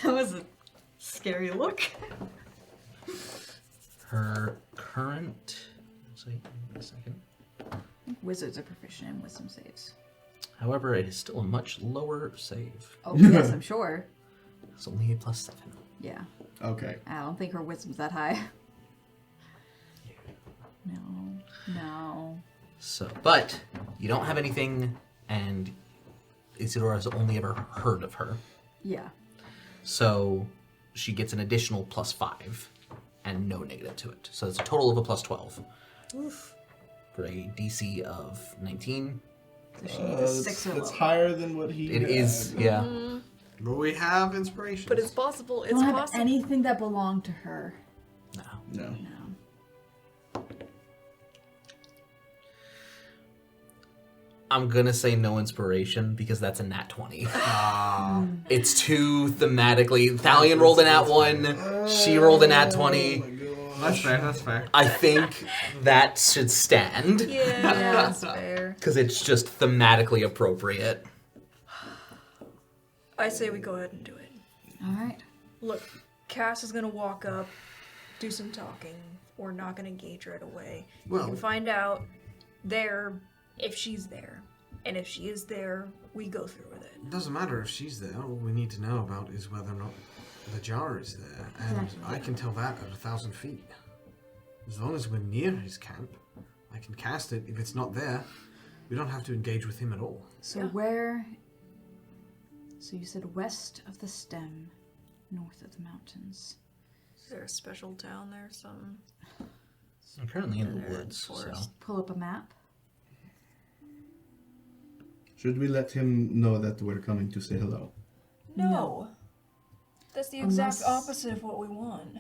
That was a scary look. Her current... Wait a second. Wizards are proficient in wisdom saves. However, it is still a much lower save. Oh, yes, I'm sure. It's only a +7. Yeah. Okay. I don't think her wisdom's that high. No. So, but you don't have anything, and Isidora has only ever heard of her. Yeah. So she gets an additional +5 and no negative to it. So it's a total of a +12. Oof. For a DC of 19. So she needs a 6 or That's lower. higher than what he It had. is, yeah. But we have inspiration. But it's possible. I It's don't have possible. anything that belonged to her. No. No. No. I'm gonna say no inspiration because that's a nat 20. It's too thematically. Thalion rolled an nat 1. She rolled a nat 20. That's fair, that's fair. I think that should stand Yeah. That's fair. because it's just thematically appropriate. I say we go ahead and do it. Alright. Look, Cass is gonna walk up, do some talking. We're not gonna engage right away. We Well- can find out there if she's there. And if she is there, we go through with it. It doesn't matter if she's there. All we need to know about is whether or not the jar is there. And Exactly. I can tell that at 1,000 feet. As long as we're near his camp, I can cast it. If it's not there, we don't have to engage with him at all. So Yeah. where... So you said west of the stem, north of the mountains. Is there a special town there or something? Apparently in the There, woods. So. forest. Pull up a map. Should we let him know that we're coming to say hello? No. That's the exact Unless- opposite of what we want.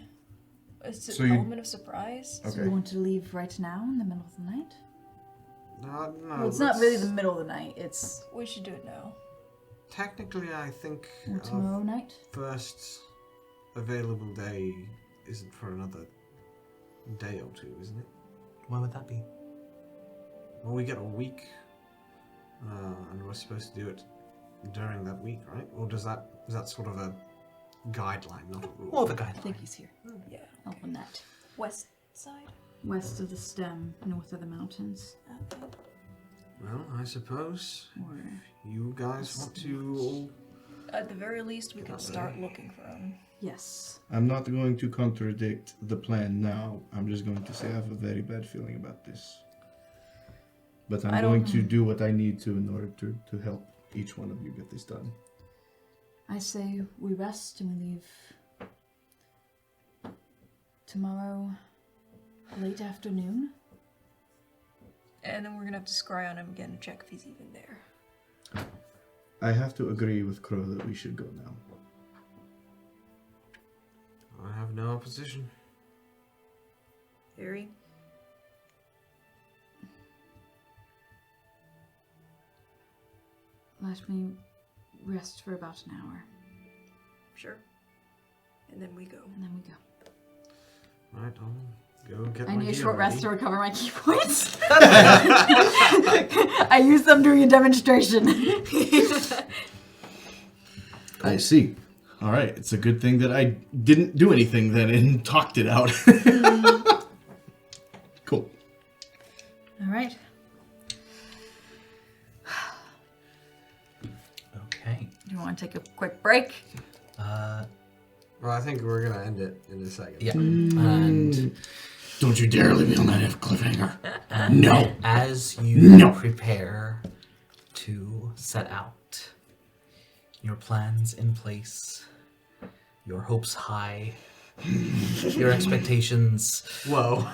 It's So an you- element of surprise. So you want to leave right now in the middle of the night? No, Well, it's not really the middle of the night. It's We should do it now. Technically, I think or tomorrow night. first available day isn't for another day or two, isn't it? Why would that be? Well, we get a week, and we're supposed to do it during that week, right? Or is that sort of a guideline, not a rule? More of a I guideline. think he's here. Yeah. Open that. West side? West of the stem, north of the mountains. Well, I suppose Or you guys want to all... At the very least, we could start looking for him. yes. I'm not going to contradict the plan now. I'm just going to say I have a very bad feeling about this. But I I'm don't- going to do what I need to in order to help each one of you get this done. I say we rest and we leave tomorrow late afternoon. And then we're gonna have to scry on him again to check if he's even there. I have to agree with Crow that we should go now. I have no opposition. Harry? Let me rest for about an hour, Sure. And then we go. and then we go. Right, I'll go get I my need a gear short rest ready. to recover my key points. I use them during a demonstration. I see. All right, it's a good thing that I didn't do anything then and talked it out. Cool. All right. Okay. Do you want to take a quick break? Well, I think we're gonna end it in a second. Yeah. And Don't you dare leave me on that cliffhanger. And No. as you No. prepare to set out, your plans in place, your hopes high, your expectations Whoa.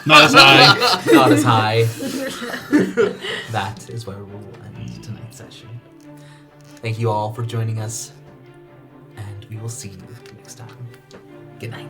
Not as high. not as high. That is where we will end tonight's session. Thank you all for joining us, and we will see you next time. Good night.